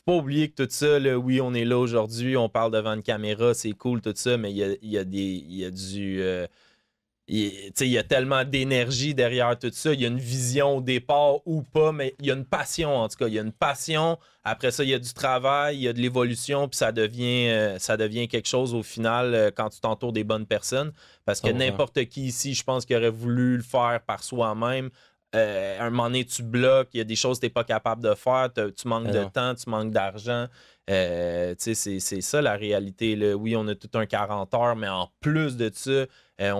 faut pas oublier que tout ça, là, oui, on est là aujourd'hui, on parle devant une caméra, c'est cool, tout ça, mais il y a du... il y a tellement d'énergie derrière tout ça. Il y a une vision au départ ou pas, mais il y a une passion en tout cas. Il y a une passion. Après ça, il y a du travail, il y a de l'évolution, puis ça devient quelque chose au final quand tu t'entoures des bonnes personnes. Parce que n'importe qui ici, je pense qu'il aurait voulu le faire par soi-même. À un moment donné, tu bloques, il y a des choses que tu n'es pas capable de faire, tu manques de temps, tu manques d'argent. C'est ça la réalité. Là. Oui, on a tout un 40 heures, mais en plus de ça,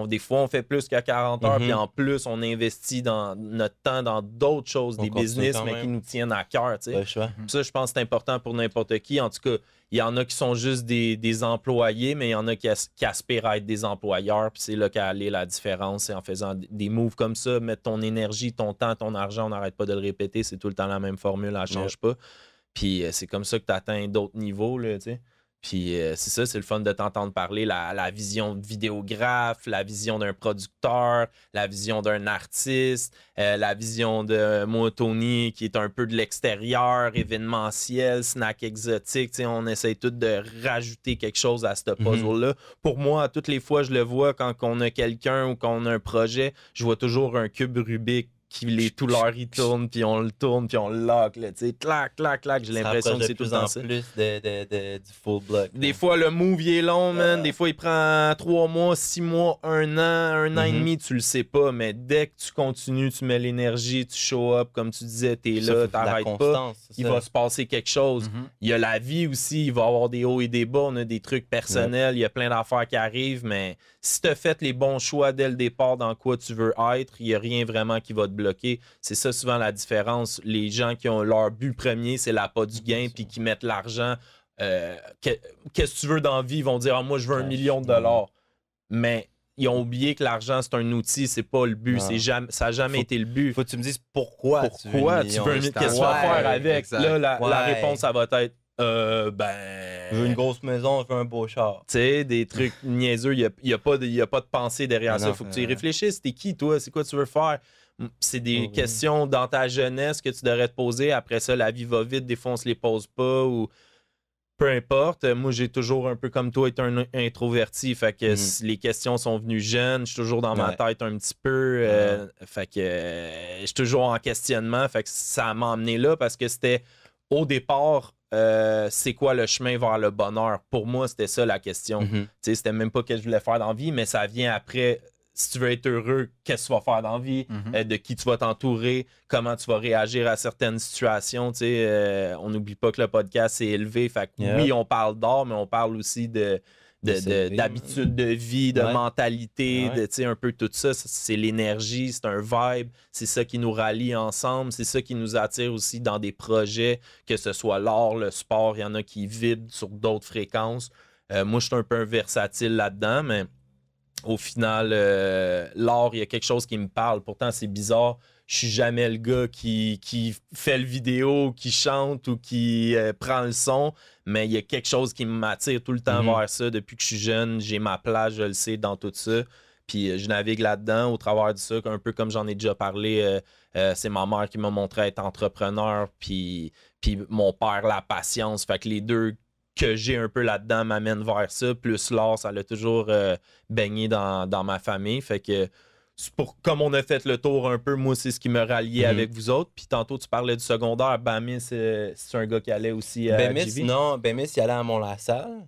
des fois, on fait plus qu'à 40 heures, puis en plus, on investit dans notre temps dans d'autres choses, des business, mais qui nous tiennent à cœur. Ça, je pense que c'est important pour n'importe qui. En tout cas, il y en a qui sont juste des employés, mais il y en a qui aspirent à être des employeurs. Puis c'est là qu'à aller la différence. C'est en faisant des moves comme ça, mettre ton énergie, ton temps, ton argent, on n'arrête pas de le répéter. C'est tout le temps la même formule, elle ne change pas. Puis c'est comme ça que tu atteins d'autres niveaux, là, tu sais. Puis c'est ça, c'est le fun de t'entendre parler, la vision de vidéographe, la vision d'un producteur, la vision d'un artiste, la vision de moi, Tony, qui est un peu de l'extérieur, événementiel, snack exotique. Tu sais, on essaie tout de rajouter quelque chose à ce puzzle-là. Pour moi, toutes les fois, je le vois quand on a quelqu'un ou qu'on a un projet, je vois toujours un cube Rubik qui tout l'heure il tourne, puis on le tourne, puis on le lock, là, tu sais, clac, clac, clac, j'ai l'impression que c'est tout le temps ça. Plus du full block. Des fois, le move, il est long, man. Des fois, il prend 3 mois, 6 mois, 1 an et demi, tu le sais pas, mais dès que tu continues, tu mets l'énergie, tu show up, comme tu disais, t'es là, t'arrêtes pas, il va se passer quelque chose. Il y a la vie aussi, il va y avoir des hauts et des bas, on a des trucs personnels, il y a plein d'affaires qui arrivent, mais si tu as fait les bons choix dès le départ dans quoi tu veux être, il n'y a rien vraiment qui va te bloquer. C'est ça souvent la différence. Les gens qui ont leur but premier, c'est l'appât du gain, puis qui mettent l'argent. Qu'est-ce que tu veux dans la vie? Ils vont dire moi, je veux 1 million de dollars. Mais ils ont oublié que l'argent, c'est un outil, c'est pas le but. Ça n'a jamais été le but. Faut que tu me dises pourquoi tu veux 1 million. Qu'est-ce que tu vas faire avec? Là, la réponse, ça va être je veux une grosse maison, je veux un beau char. Tu sais, des trucs niaiseux, il n'y a pas de pensée derrière ça. Il faut que tu y réfléchisses. T'es qui, toi? C'est quoi tu veux faire? C'est des questions dans ta jeunesse que tu devrais te poser. Après ça, la vie va vite. Des fois, on se les pose pas ou peu importe. Moi, j'ai toujours un peu comme toi été un introverti. Fait que les questions sont venues jeunes. Je suis toujours dans ma tête un petit peu. Fait que je suis toujours en questionnement. Fait que ça m'a emmené là parce que c'était au départ... c'est quoi le chemin vers le bonheur? Pour moi, c'était ça la question. C'était même pas ce que je voulais faire dans la vie, mais ça vient après. Si tu veux être heureux, qu'est-ce que tu vas faire dans la vie? De qui tu vas t'entourer? Comment tu vas réagir à certaines situations? On n'oublie pas que le podcast est élevé. Fait que oui, on parle d'art, mais on parle aussi de d'habitude de vie, de mentalité, Ouais. de un peu tout ça. C'est l'énergie, c'est un vibe, c'est ça qui nous rallie ensemble, c'est ça qui nous attire aussi dans des projets, que ce soit l'art, le sport, il y en a qui vibrent sur d'autres fréquences. Moi, je suis un peu versatile là-dedans, mais au final, l'art, il y a quelque chose qui me parle. Pourtant, c'est bizarre. Je suis jamais le gars qui fait le vidéo, qui chante ou qui prend le son, mais il y a quelque chose qui m'attire tout le temps vers ça. Depuis que je suis jeune, j'ai ma place, je le sais, dans tout ça. Puis je navigue là-dedans au travers de ça, un peu comme j'en ai déjà parlé. C'est ma mère qui m'a montré être entrepreneur, puis mon père, la patience. Fait que les deux que j'ai un peu là-dedans m'amènent vers ça. Plus l'art, ça l'a toujours baigné dans ma famille. Fait que comme on a fait le tour un peu, moi, c'est ce qui me ralliait avec vous autres. Puis tantôt, tu parlais du secondaire. Bamis, c'est un gars qui allait aussi à Bémis, non, Bémis, il allait à Mont-la-Salle.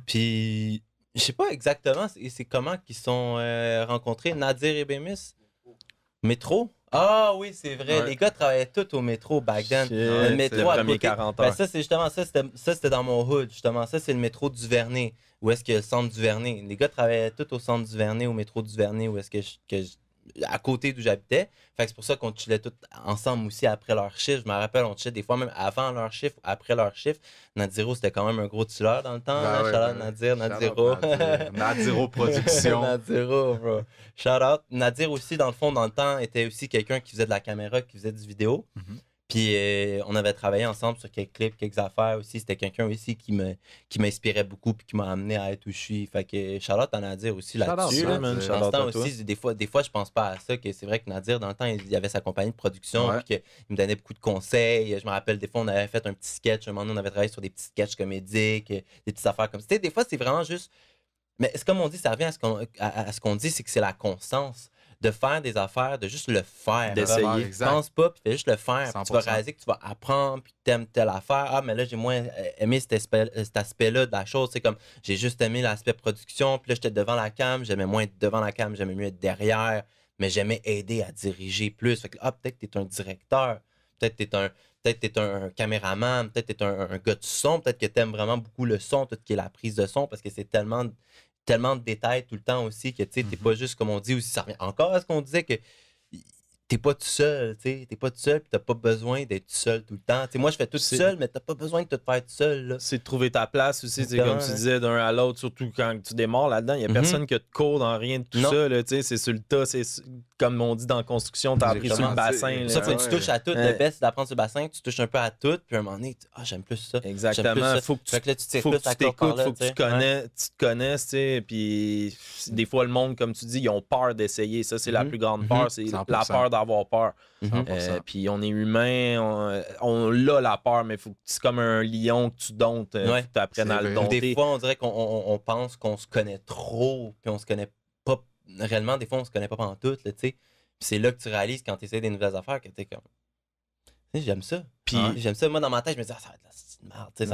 Puis, je sais pas exactement, c'est comment qu'ils sont rencontrés, Nadir et Bémis? Métro? Ah oui, c'est vrai. Ouais. Les gars travaillaient tous au métro back then. Le métro à premier côté. 40 Ben, heures. ça, c'est justement ça, c'était dans mon hood. Justement, ça, c'est le métro du Vernet. Où est-ce qu'il y a le centre du Vernet? Les gars travaillaient tous au centre du Vernet, au métro du Vernet, où est-ce à côté d'où j'habitais. Fait que c'est pour ça qu'on chillait tous ensemble aussi après leur chiffre. Je me rappelle, on chillait des fois même avant leur chiffre, après leur chiffre. Nadiro, c'était quand même un gros chilleur dans le temps. Nadir, Nadiro. Nadiro Production. Nadiro, bro. Shout out. Nadir aussi, dans le fond, dans le temps, était aussi quelqu'un qui faisait de la caméra, qui faisait du vidéo. Puis on avait travaillé ensemble sur quelques clips, quelques affaires aussi. C'était quelqu'un aussi qui m'inspirait beaucoup puis qui m'a amené à être où je suis. Fait que Charlotte en Nadir aussi là-dessus. Shout out, Dans ce temps aussi, des fois, je pense pas à ça. Que c'est vrai que Nadir, dans le temps, il y avait sa compagnie de production puis qu'il me donnait beaucoup de conseils. Je me rappelle, des fois, on avait fait un petit sketch. Un moment donné, on avait travaillé sur des petits sketchs comédiques, des petites affaires comme ça. Tu sais, des fois, c'est vraiment juste... Mais c'est comme on dit, ça revient à ce qu'on dit, c'est que c'est la constance. De faire des affaires, de juste le faire. D'essayer. Pense pas, puis fais juste le faire. Puis tu vas 100%. réaliser que tu vas apprendre, puis t'aimes telle affaire. Ah, mais là, j'ai moins aimé cet aspect-là de la chose. C'est comme, j'ai juste aimé l'aspect production, puis là, j'étais devant la cam, j'aimais moins être devant la cam, j'aimais mieux être derrière, mais j'aimais aider à diriger plus. Fait que, peut-être que t'es un directeur, peut-être que t'es un caméraman, peut-être que t'es un gars de son, peut-être que t'aimes vraiment beaucoup le son, tout ce qui est la prise de son, parce que c'est tellement de détails tout le temps aussi que tu sais, t'es pas juste comme on dit aussi, ça revient encore à ce qu'on disait que t'es pas tout seul, tu sais, t'es pas tout seul, pis t'as pas besoin d'être tout seul tout le temps. T'sais, moi, je fais tout seul, mais t'as pas besoin de tout faire tout seul. Là. C'est de trouver ta place aussi, comme tu disais, d'un à l'autre, surtout quand tu démarres là-dedans. Il n'y a personne qui te court dans rien de tout ça. Là, c'est sur le tas. C'est comme on dit dans la construction, t'as appris sur le bassin. Pour ça, faut que tu touches à tout. Le best, c'est d'apprendre sur le bassin, tu touches un peu à tout, puis à un moment donné, j'aime plus ça. Exactement. Faut que tu t'écoutes, faut que tu te connaisses, tu sais. Puis des fois, le monde, comme tu dis, ils ont peur d'essayer. Ça, c'est la plus grande peur. C'est 100%. la peur d'avoir peur. 100%. Puis on est humain, on a la peur, mais c'est comme un lion que tu domptes, faut que tu apprennes à le dompter. Des fois, on dirait qu'on pense qu'on se connaît trop, puis on se connaît pas réellement. Des fois, on se connaît pas pendant tout, tu sais. Puis c'est là que tu réalises quand tu essaies des nouvelles affaires que t'es comme, tu sais, j'aime ça. Puis j'aime ça. Moi, dans ma tête, je me dis, ça va être de la merde, ça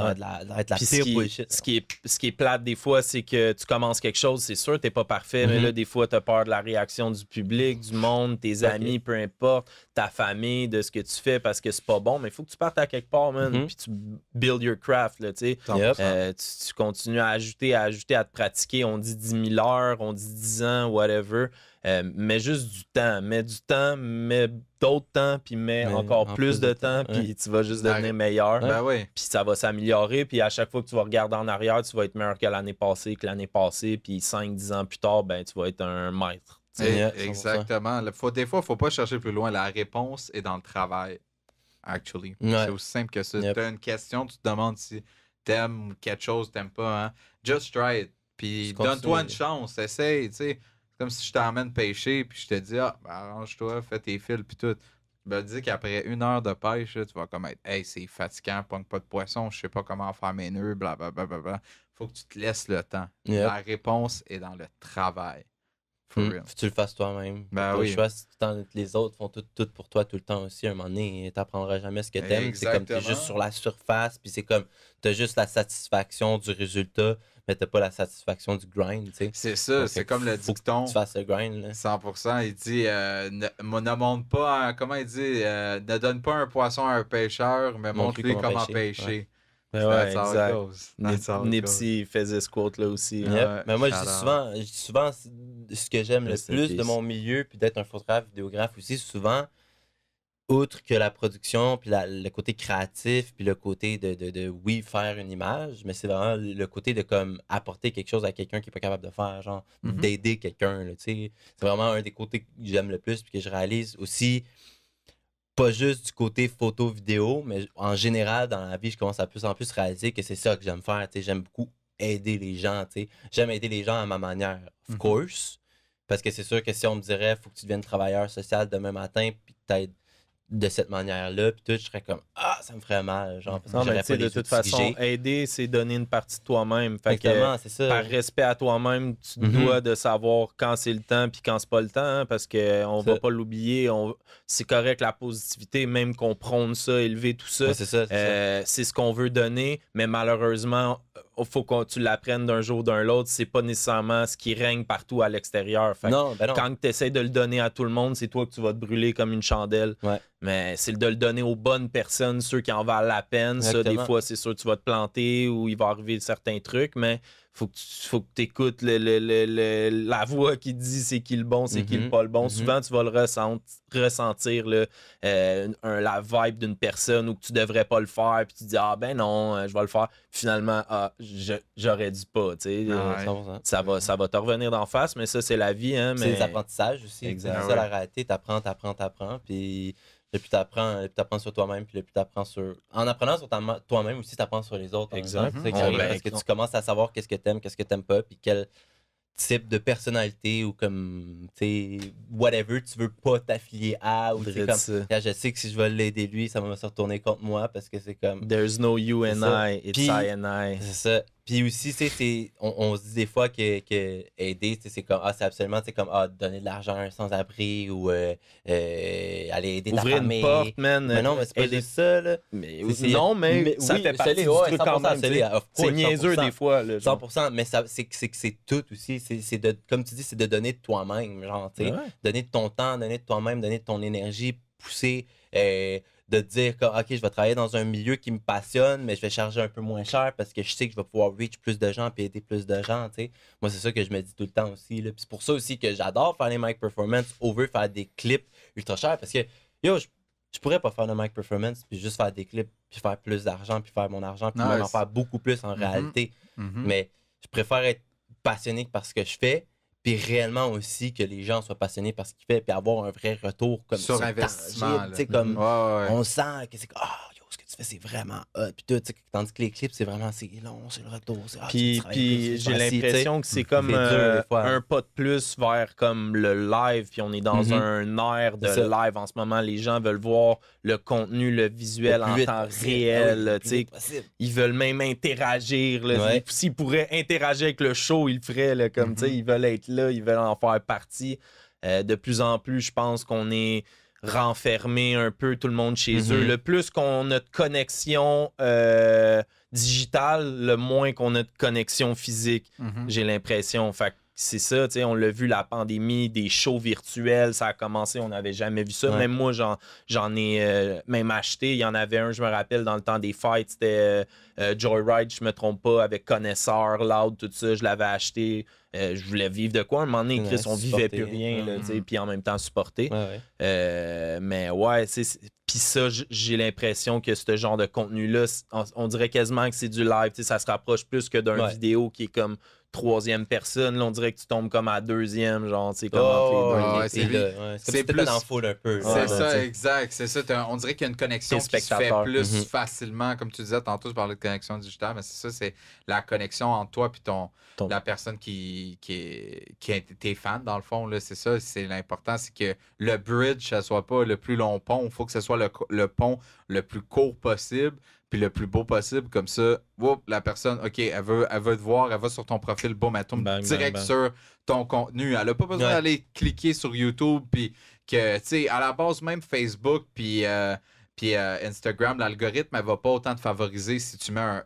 va être la pire bullshit. Ce qui est plate des fois, c'est que tu commences quelque chose, c'est sûr, t'es pas parfait, mais là, des fois, t'as peur de la réaction du public, du monde, tes amis, peu importe, ta famille, de ce que tu fais parce que c'est pas bon, mais il faut que tu partes à quelque part, man, puis tu build your craft, là, tu sais. Tu continues à ajouter, à te pratiquer. On dit 10 000 heures, on dit 10 ans, whatever. Mets juste du temps. Mets d'autres temps, puis mets encore plus de temps, puis tu vas juste devenir meilleur. Puis ça va s'améliorer, puis à chaque fois que tu vas regarder en arrière, tu vas être meilleur que l'année passée, puis 5-10 ans plus tard, ben tu vas être un maître. Exactement. Des fois, il ne faut pas chercher plus loin. La réponse est dans le travail, actually. C'est aussi simple que ça. Tu as une question, tu te demandes si t'aimes quelque chose, t'aimes pas. Hein? Just try it. Puis donne-toi une chance, essaye, tu sais. C'est comme si je t'emmène pêcher, puis je te dis, arrange-toi, fais tes fils, puis tout. Tu me dis qu'après 1 heure de pêche, là, tu vas comme être, hey, c'est fatigant, pogne pas de poisson, je sais pas comment faire mes nœuds, blablabla. Faut que tu te laisses le temps. La réponse est dans le travail. For real. Faut que tu le fasses toi-même. Ben oui. Choix, si les autres font tout pour toi tout le temps aussi. À un moment donné, t'apprendras jamais ce que t'aimes. C'est comme t'es juste sur la surface, puis c'est comme t'as juste la satisfaction du résultat, mais t'as pas la satisfaction du grind, tu sais. C'est ça, donc, c'est comme le dicton. Tu fasses le grind, là. 100%. Il dit, ne montre pas, comment il dit, ne donne pas un poisson à un pêcheur, mais montre-lui comment pêcher. Ouais, exact. Nipsey faisait ce quote-là aussi. Yep. Mais moi, je dis souvent ce que j'aime le plus de mon milieu, puis d'être un photographe, vidéographe aussi, souvent, outre que la production, puis le côté créatif, puis le côté oui, faire une image, mais c'est vraiment le côté de comme apporter quelque chose à quelqu'un qui n'est pas capable de faire, genre d'aider quelqu'un, tu sais. C'est vraiment un des côtés que j'aime le plus, puis que je réalise aussi, pas juste du côté photo-vidéo, mais en général, dans la vie, je commence à plus en plus réaliser que c'est ça que j'aime faire, tu sais. J'aime beaucoup aider les gens, tu sais. J'aime aider les gens à ma manière, of course, parce que c'est sûr que si on me dirait, faut que tu deviennes travailleur social demain matin, puis peut-être de cette manière-là, puis tout, je serais comme ça me ferait mal, genre, parce que non, mais j'aurais pas de toute façon, aider, c'est donner une partie de toi-même. Fait exactement, c'est ça. Par respect à toi-même, tu dois de savoir quand c'est le temps puis quand c'est pas le temps, hein, parce qu'on va pas l'oublier. C'est correct la positivité, même qu'on prône ça, élever tout ça. Ouais, c'est ça. C'est ce qu'on veut donner, mais malheureusement, il faut que tu l'apprennes d'un jour ou d'un autre. C'est pas nécessairement ce qui règne partout à l'extérieur. Non. Quand tu essaies de le donner à tout le monde, c'est toi que tu vas te brûler comme une chandelle. Ouais. Mais c'est de le donner aux bonnes personnes, ceux qui en valent la peine. Exactement. Ça, des fois, c'est sûr que tu vas te planter ou il va arriver certains trucs, mais faut que tu écoutes la voix qui dit c'est qui le bon, c'est qui le pas le bon. Souvent, tu vas le ressentir la vibe d'une personne ou que tu devrais pas le faire, puis tu dis ben non, je vais le faire. Finalement, j'aurais dû pas. Ça va te revenir d'en face, mais ça, c'est la vie. Hein, c'est des apprentissages aussi. Exact. C'est ça la réalité. T'apprends, puis le plus t'apprends sur toi-même, puis le plus t'apprends sur... En apprenant sur toi-même aussi, t'apprends sur les autres. Exact. Parce que tu commences à savoir qu'est-ce que t'aimes pas, puis quel type de personnalité ou comme, tu sais, whatever, tu veux pas t'affilier à, ou tu comme... Là, je sais que si je vais l'aider lui, ça va se retourner contre moi, parce que c'est comme... There's no you and I, it's I and I. C'est ça. Puis aussi, on se dit des fois que aider, c'est comme c'est absolument comme donner de l'argent à un sans-abri ou aller aider ta famille. Ouvrir une porte, man. Mais non, mais c'est pas juste ça, là. Mais ça fait partie du truc quand même. C'est niaiseux des fois. Là, 100%, mais c'est tout aussi. Comme tu dis, c'est de donner de toi-même. Genre, tu sais, donner de ton temps, donner de toi-même, donner de ton énergie, pousser... de dire que OK, je vais travailler dans un milieu qui me passionne, mais je vais charger un peu moins cher parce que je sais que je vais pouvoir reach plus de gens et aider plus de gens, tu sais. Moi, c'est ça que je me dis tout le temps aussi, là. Puis c'est pour ça aussi que j'adore faire les mic performance over faire des clips ultra chers parce que, je pourrais pas faire de mic performance puis juste faire des clips puis faire plus d'argent puis faire mon argent puis même en faire beaucoup plus en réalité. Mais je préfère être passionné par ce que je fais puis réellement aussi que les gens soient passionnés par ce qu'ils font, puis avoir un vrai retour comme sur investissement. Tu sais, comme on sent que c'est comme ce que tu fais, c'est vraiment hot. Puis tout, tandis que les clips, c'est vraiment c'est long, c'est le retour. Puis j'ai l'impression que c'est comme un pas de plus vers comme le live, puis on est dans un air de live en ce moment. Les gens veulent voir le contenu, le visuel en temps réel. Ils veulent même interagir. Là. S'ils pourraient interagir avec le show, ils le feraient. Là, comme, ils veulent être là, ils veulent en faire partie. De plus en plus, je pense qu'on est renfermé un peu tout le monde chez eux. Le plus qu'on a de connexion digitale, le moins qu'on a de connexion physique, j'ai l'impression. Fait que c'est ça, on l'a vu, la pandémie, des shows virtuels, ça a commencé, on n'avait jamais vu ça. Même moi, j'en ai même acheté. Il y en avait un, je me rappelle, dans le temps des fights, c'était Joyride, je me trompe pas, avec Connaisseur, Loud, tout ça, je l'avais acheté. Je voulais vivre de quoi. À un moment donné, Chris, on vivait plus rien, puis en même temps supporter. Mais ouais, puis ça, j'ai l'impression que ce genre de contenu-là, on dirait quasiment que c'est du live. Ça se rapproche plus que d'un vidéo qui est comme troisième personne. Là, on dirait que tu tombes comme à deuxième, genre, c'est comme entre les deux. C'est plus dans le full un peu. C'est ça, exact. C'est ça. On dirait qu'il y a une connexion qui se fait plus facilement. Comme tu disais tantôt, je parlais de connexion digitale, mais c'est ça, c'est la connexion entre toi et la personne qui est tes fans, dans le fond. Là, c'est ça, c'est l'important, c'est que le bridge, ça soit pas le plus long pont. Il faut que ce soit le pont le plus court possible puis le plus beau possible, comme ça, la personne, OK, elle veut te voir, elle va sur ton profil, boum, elle tombe direct sur ton contenu. Elle n'a pas besoin d'aller cliquer sur YouTube, puis que, tu sais, à la base, même Facebook, puis Puis Instagram, l'algorithme, elle va pas autant te favoriser si tu mets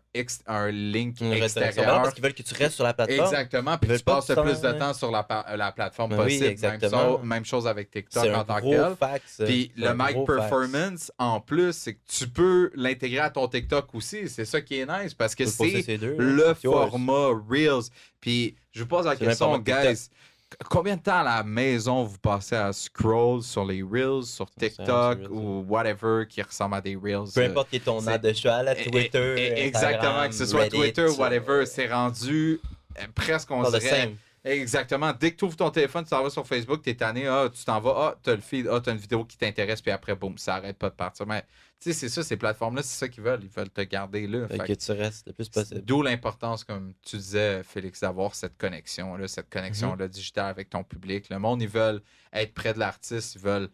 un link extérieur. Parce qu'ils veulent que tu restes sur la plateforme. Exactement, puis tu passes le plus de temps sur la plateforme possible. Oui, exactement. Même chose avec TikTok en tant que tel. Puis le mic performance, en plus, c'est que tu peux l'intégrer à ton TikTok aussi. C'est ça qui est nice, parce que c'est le format Reels. Puis je vous pose la question, guys. Combien de temps à la maison vous passez à scroll sur les Reels, sur TikTok ou whatever qui ressemble à des Reels? Peu importe qui est ton ad de cheval, Twitter, exactement, que ce soit Reddit, Twitter ou whatever, c'est rendu presque, on dirait... Exactement. Dès que tu ouvres ton téléphone, tu t'en vas sur Facebook, tu es tanné, tu t'en vas, tu as le feed, tu as une vidéo qui t'intéresse, puis après, boum, ça arrête pas de partir. Mais tu sais, c'est ça, ces plateformes-là, c'est ça qu'ils veulent. Ils veulent te garder là. Fait que tu restes le plus possible. D'où l'importance, comme tu disais, Félix, d'avoir cette connexion-là digitale avec ton public. Le monde, ils veulent être près de l'artiste, ils veulent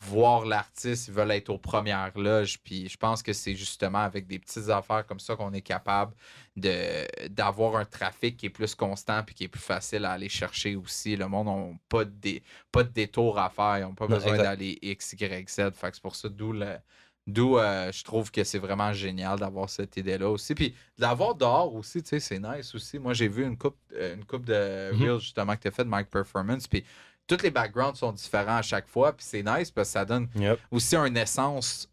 voir l'artiste, ils veulent être aux premières loges. Puis je pense que c'est justement avec des petites affaires comme ça qu'on est capable d'avoir un trafic qui est plus constant puis qui est plus facile à aller chercher aussi. Le monde n'a pas de détour à faire. Ils n'ont pas besoin d'aller X, Y, Z. Fait que c'est pour ça, d'où je trouve que c'est vraiment génial d'avoir cette idée-là aussi. Puis de l'avoir dehors aussi, tu sais, c'est nice aussi. Moi, j'ai vu une coupe de Reels justement que tu as fait de Mic Performance. Puis tous les backgrounds sont différents à chaque fois, puis c'est nice parce que ça donne aussi une essence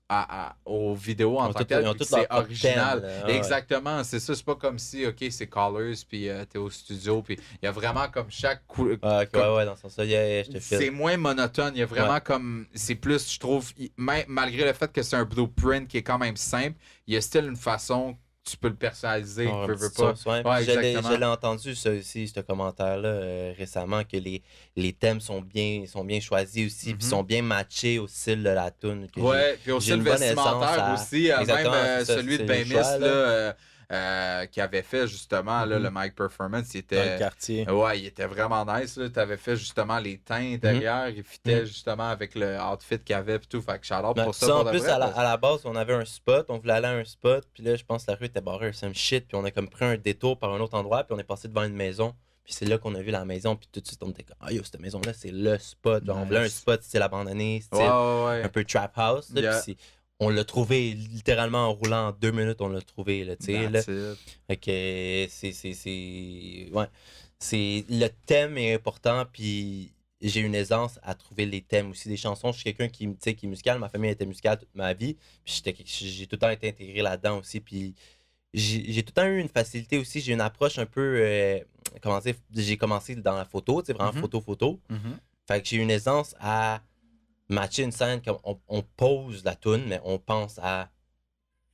aux vidéos en tant que telles, puis c'est original. Exactement, c'est ça. C'est pas comme si, OK, c'est Colors, puis t'es au studio, puis il y a vraiment comme chaque... dans ce sens-là, je te file. C'est moins monotone, il y a vraiment comme... C'est plus, je trouve, malgré le fait que c'est un blueprint qui est quand même simple, il y a still une façon... Tu peux le personnaliser, veux pas. Je l'ai entendu, ça aussi, ce commentaire-là, récemment, que les thèmes sont bien choisis aussi, puis sont bien matchés au style de la tune. Ouais, puis au style vestimentaire aussi, même celui de Bémis, là, qui avait fait justement là, le mic performance, il était dans le quartier. Ouais, il était vraiment nice. Tu avais fait justement les teints derrière, il fitait justement avec le outfit qu'il avait et tout. Fait que shout-out pour ça. En plus, à la base, on avait un spot, on voulait aller à un spot, puis là, je pense que la rue était barrée, some shit, puis on a comme pris un détour par un autre endroit, puis on est passé devant une maison. Puis c'est là qu'on a vu la maison, puis tout de suite, on était comme, ah yo, cette maison-là, c'est le spot. Genre, on voulait un spot style abandonné, style un peu trap house. Là, puis on l'a trouvé littéralement en roulant en 2 minutes, on l'a trouvé, là, tu sais, là. Fait que c'est le thème est important, puis j'ai une aisance à trouver les thèmes aussi des chansons. Je suis quelqu'un qui est musical, ma famille était musicale toute ma vie, puis j'ai tout le temps été intégré là-dedans aussi, puis j'ai tout le temps eu une facilité aussi, j'ai une approche un peu, j'ai commencé dans la photo, tu sais, vraiment photo. Fait que j'ai une aisance à matcher une scène comme on pose la toune, mais on pense à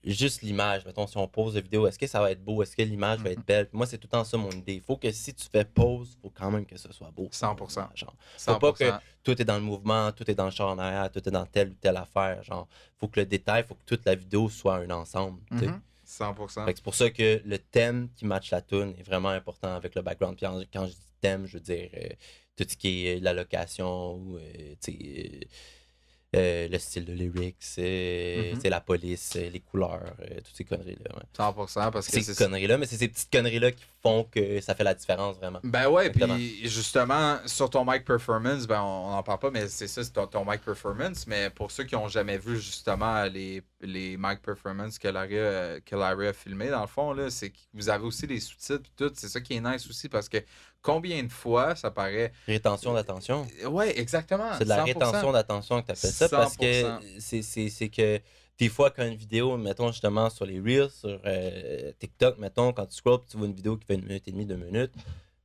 juste l'image. Mettons, si on pose la vidéo, est-ce que ça va être beau? Est-ce que l'image va être belle? Puis moi, c'est tout le temps ça mon idée. Il faut que si tu fais pause, il faut quand même que ce soit beau. 100%. Genre, faut pas que tout est dans le mouvement, tout est dans le champ en arrière, tout est dans telle ou telle affaire. Genre, faut que le détail, faut que toute la vidéo soit un ensemble. 100%. C'est pour ça que le thème qui match la toune est vraiment important avec le background. Puis quand je dis thème, je veux dire tout ce qui est la location ou le style de lyrics, c'est la police, les couleurs, toutes ces conneries-là. Ouais. 100%, parce que ces conneries-là, mais c'est ces petites conneries-là qui font que ça fait la différence vraiment. Ben ouais, puis justement, sur ton mic performance, ben on n'en parle pas, mais c'est ça, c'est ton mic performance. Mais pour ceux qui n'ont jamais vu justement les mic performance que Larry a filmé, dans le fond, là, c'est que vous avez aussi les sous-titres et tout. C'est ça qui est nice aussi parce que combien de fois ça paraît. Rétention d'attention. Ouais, exactement. C'est de la 100%. Rétention d'attention que tu appelles ça 100%. Parce que c'est que des fois, quand une vidéo, mettons justement sur les Reels, sur TikTok, mettons, quand tu scrolls, tu vois une vidéo qui fait 1 minute et demie, 2 minutes,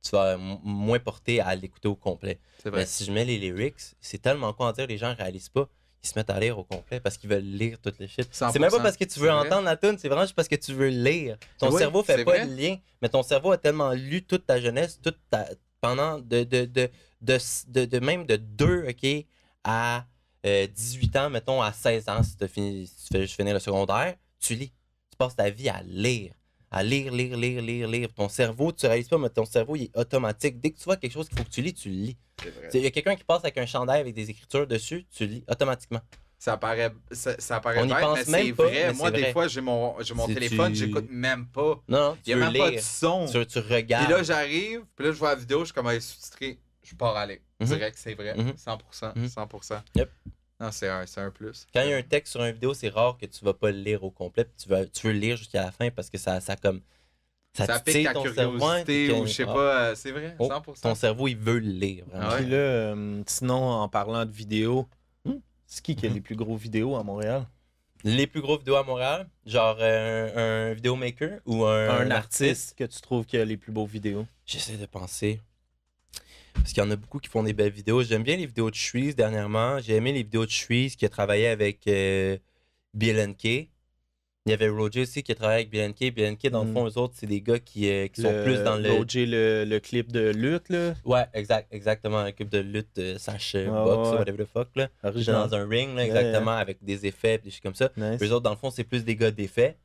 tu vas moins porter à l'écouter au complet. Mais si je mets les lyrics, c'est tellement quoi en dire, les gens ne réalisent pas. Ils se mettent à lire au complet parce qu'ils veulent lire toutes les shit. C'est même pas parce que tu veux entendre la tune, c'est vraiment juste parce que tu veux lire. Ton cerveau fait pas le lien, mais ton cerveau a tellement lu toute ta jeunesse, pendant même de 2 à 18 ans, mettons à 16 ans, si tu fais juste finir le secondaire, tu lis. Tu passes ta vie à lire. À lire. Ton cerveau, tu réalises pas, mais ton cerveau, il est automatique. Dès que tu vois quelque chose qu'il faut que tu lis, tu le lis. Il y a quelqu'un qui passe avec un chandail avec des écritures dessus, tu lis automatiquement. Ça paraît on bête, pense mais même c'est pas, vrai. mais Moi, c'est des vrai. fois, j'ai mon téléphone, j'écoute même pas. Non, il n'y a même pas de son. Tu regardes. Puis là, j'arrive, puis là, je vois la vidéo, je suis comme à sous-titrer. Je pars aller. Direct, c'est vrai. 100%. 100%. Yep. Non, c'est un plus. Quand il y a un texte sur une vidéo, c'est rare que tu vas pas le lire au complet. Tu veux le lire jusqu'à la fin parce que ça comme. Ça pique ta curiosité ou je sais pas. C'est vrai, 100%. Ton cerveau, il veut le lire. Vraiment. Puis là, sinon, en parlant de vidéos, c'est qui a les plus gros vidéos à Montréal? Les plus gros vidéos à Montréal, genre un vidéomaker ou un artiste que tu trouves qui a les plus beaux vidéos? J'essaie de penser. Parce qu'il y en a beaucoup qui font des belles vidéos. J'aime bien les vidéos de Shreeze dernièrement. J'ai aimé les vidéos de Shreeze qui a travaillé avec BLNK. Il y avait Roger aussi qui a travaillé avec BLNK. BLNK, dans le fond, eux autres, c'est des gars qui sont plus dans le... Roger, le clip de lutte, là? Ouais, exactement. Un clip de lutte, Sash Box, whatever the fuck, là. J'étais dans un ring, là, exactement, avec des effets, des choses comme ça. Nice. Eux autres, dans le fond, c'est plus des gars d'effets.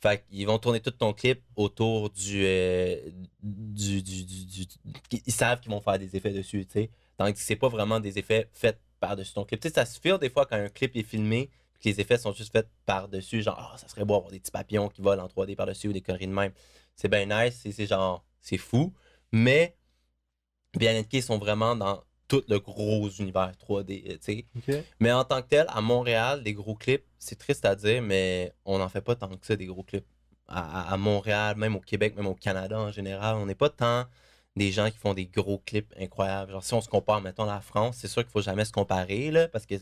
Fait qu'ils vont tourner tout ton clip autour ils savent qu'ils vont faire des effets dessus, tu sais. Tandis que c'est pas vraiment des effets faits par-dessus ton clip. Tu sais, ça se fait des fois quand un clip est filmé, que les effets sont juste faits par-dessus, genre, ça serait beau avoir des petits papillons qui volent en 3D par-dessus ou des conneries de même. C'est bien nice, c'est genre, c'est fou. Mais, BLNK sont vraiment dans tout le gros univers 3D, tu sais. Okay. Mais en tant que tel, à Montréal, des gros clips, c'est triste à dire, mais on n'en fait pas tant que ça, des gros clips. À Montréal, même au Québec, même au Canada en général, on n'est pas tant des gens qui font des gros clips incroyables. Genre, si on se compare, mettons, à la France, c'est sûr qu'il ne faut jamais se comparer, là, parce que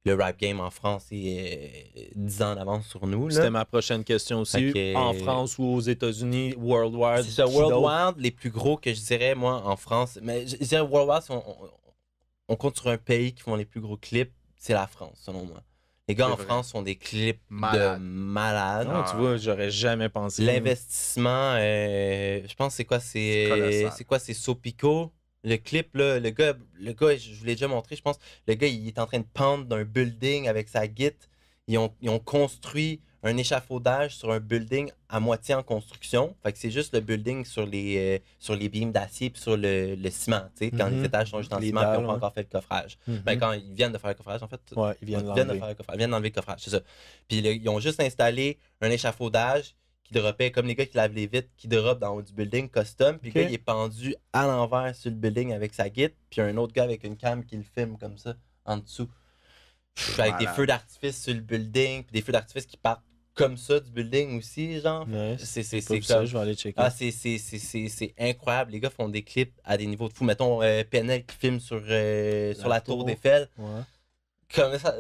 le rap game en France est 10 ans d'avance sur nous. C'était ma prochaine question aussi. En France ou aux États-Unis, worldwide. C'est ça, worldwide, les plus gros que je dirais, moi, en France. Mais je dirais worldwide, si on compte sur un pays qui font les plus gros clips, c'est la France, selon moi. Les gars en France font des clips de malades. Non, tu vois, j'aurais jamais pensé. L'investissement, je pense, c'est quoi? C'est Sopico. Le clip, là, le gars, je vous l'ai déjà montré, je pense. Le gars, il est en train de pendre d'un building avec sa guite. Ils ont construit un échafaudage sur un building à moitié en construction. Fait que c'est juste le building sur les beams d'acier puis sur le ciment, tu sais, quand les étages sont juste en ciment et ils n'ont pas encore fait le coffrage. Ben, quand ils viennent de faire le coffrage, en fait. Ouais, ils viennent de faire le coffrage. Ils viennent d'enlever le coffrage, c'est ça. Puis ils ont juste installé un échafaudage qui dropait, comme les gars qui lavent les vitres, qui drop dans haut du building custom. Puis le gars, il est pendu à l'envers sur le building avec sa guide. Puis un autre gars avec une cam qui le filme comme ça, en dessous. Avec des feux d'artifice sur le building. Puis des feux d'artifice qui partent comme ça du building aussi, genre. Nice. C'est comme ça, je vais aller checker. Ah, c'est incroyable. Les gars font des clips à des niveaux de fou. Mettons, PNL qui filme sur la tour d'Eiffel. Ouais. Comme ça.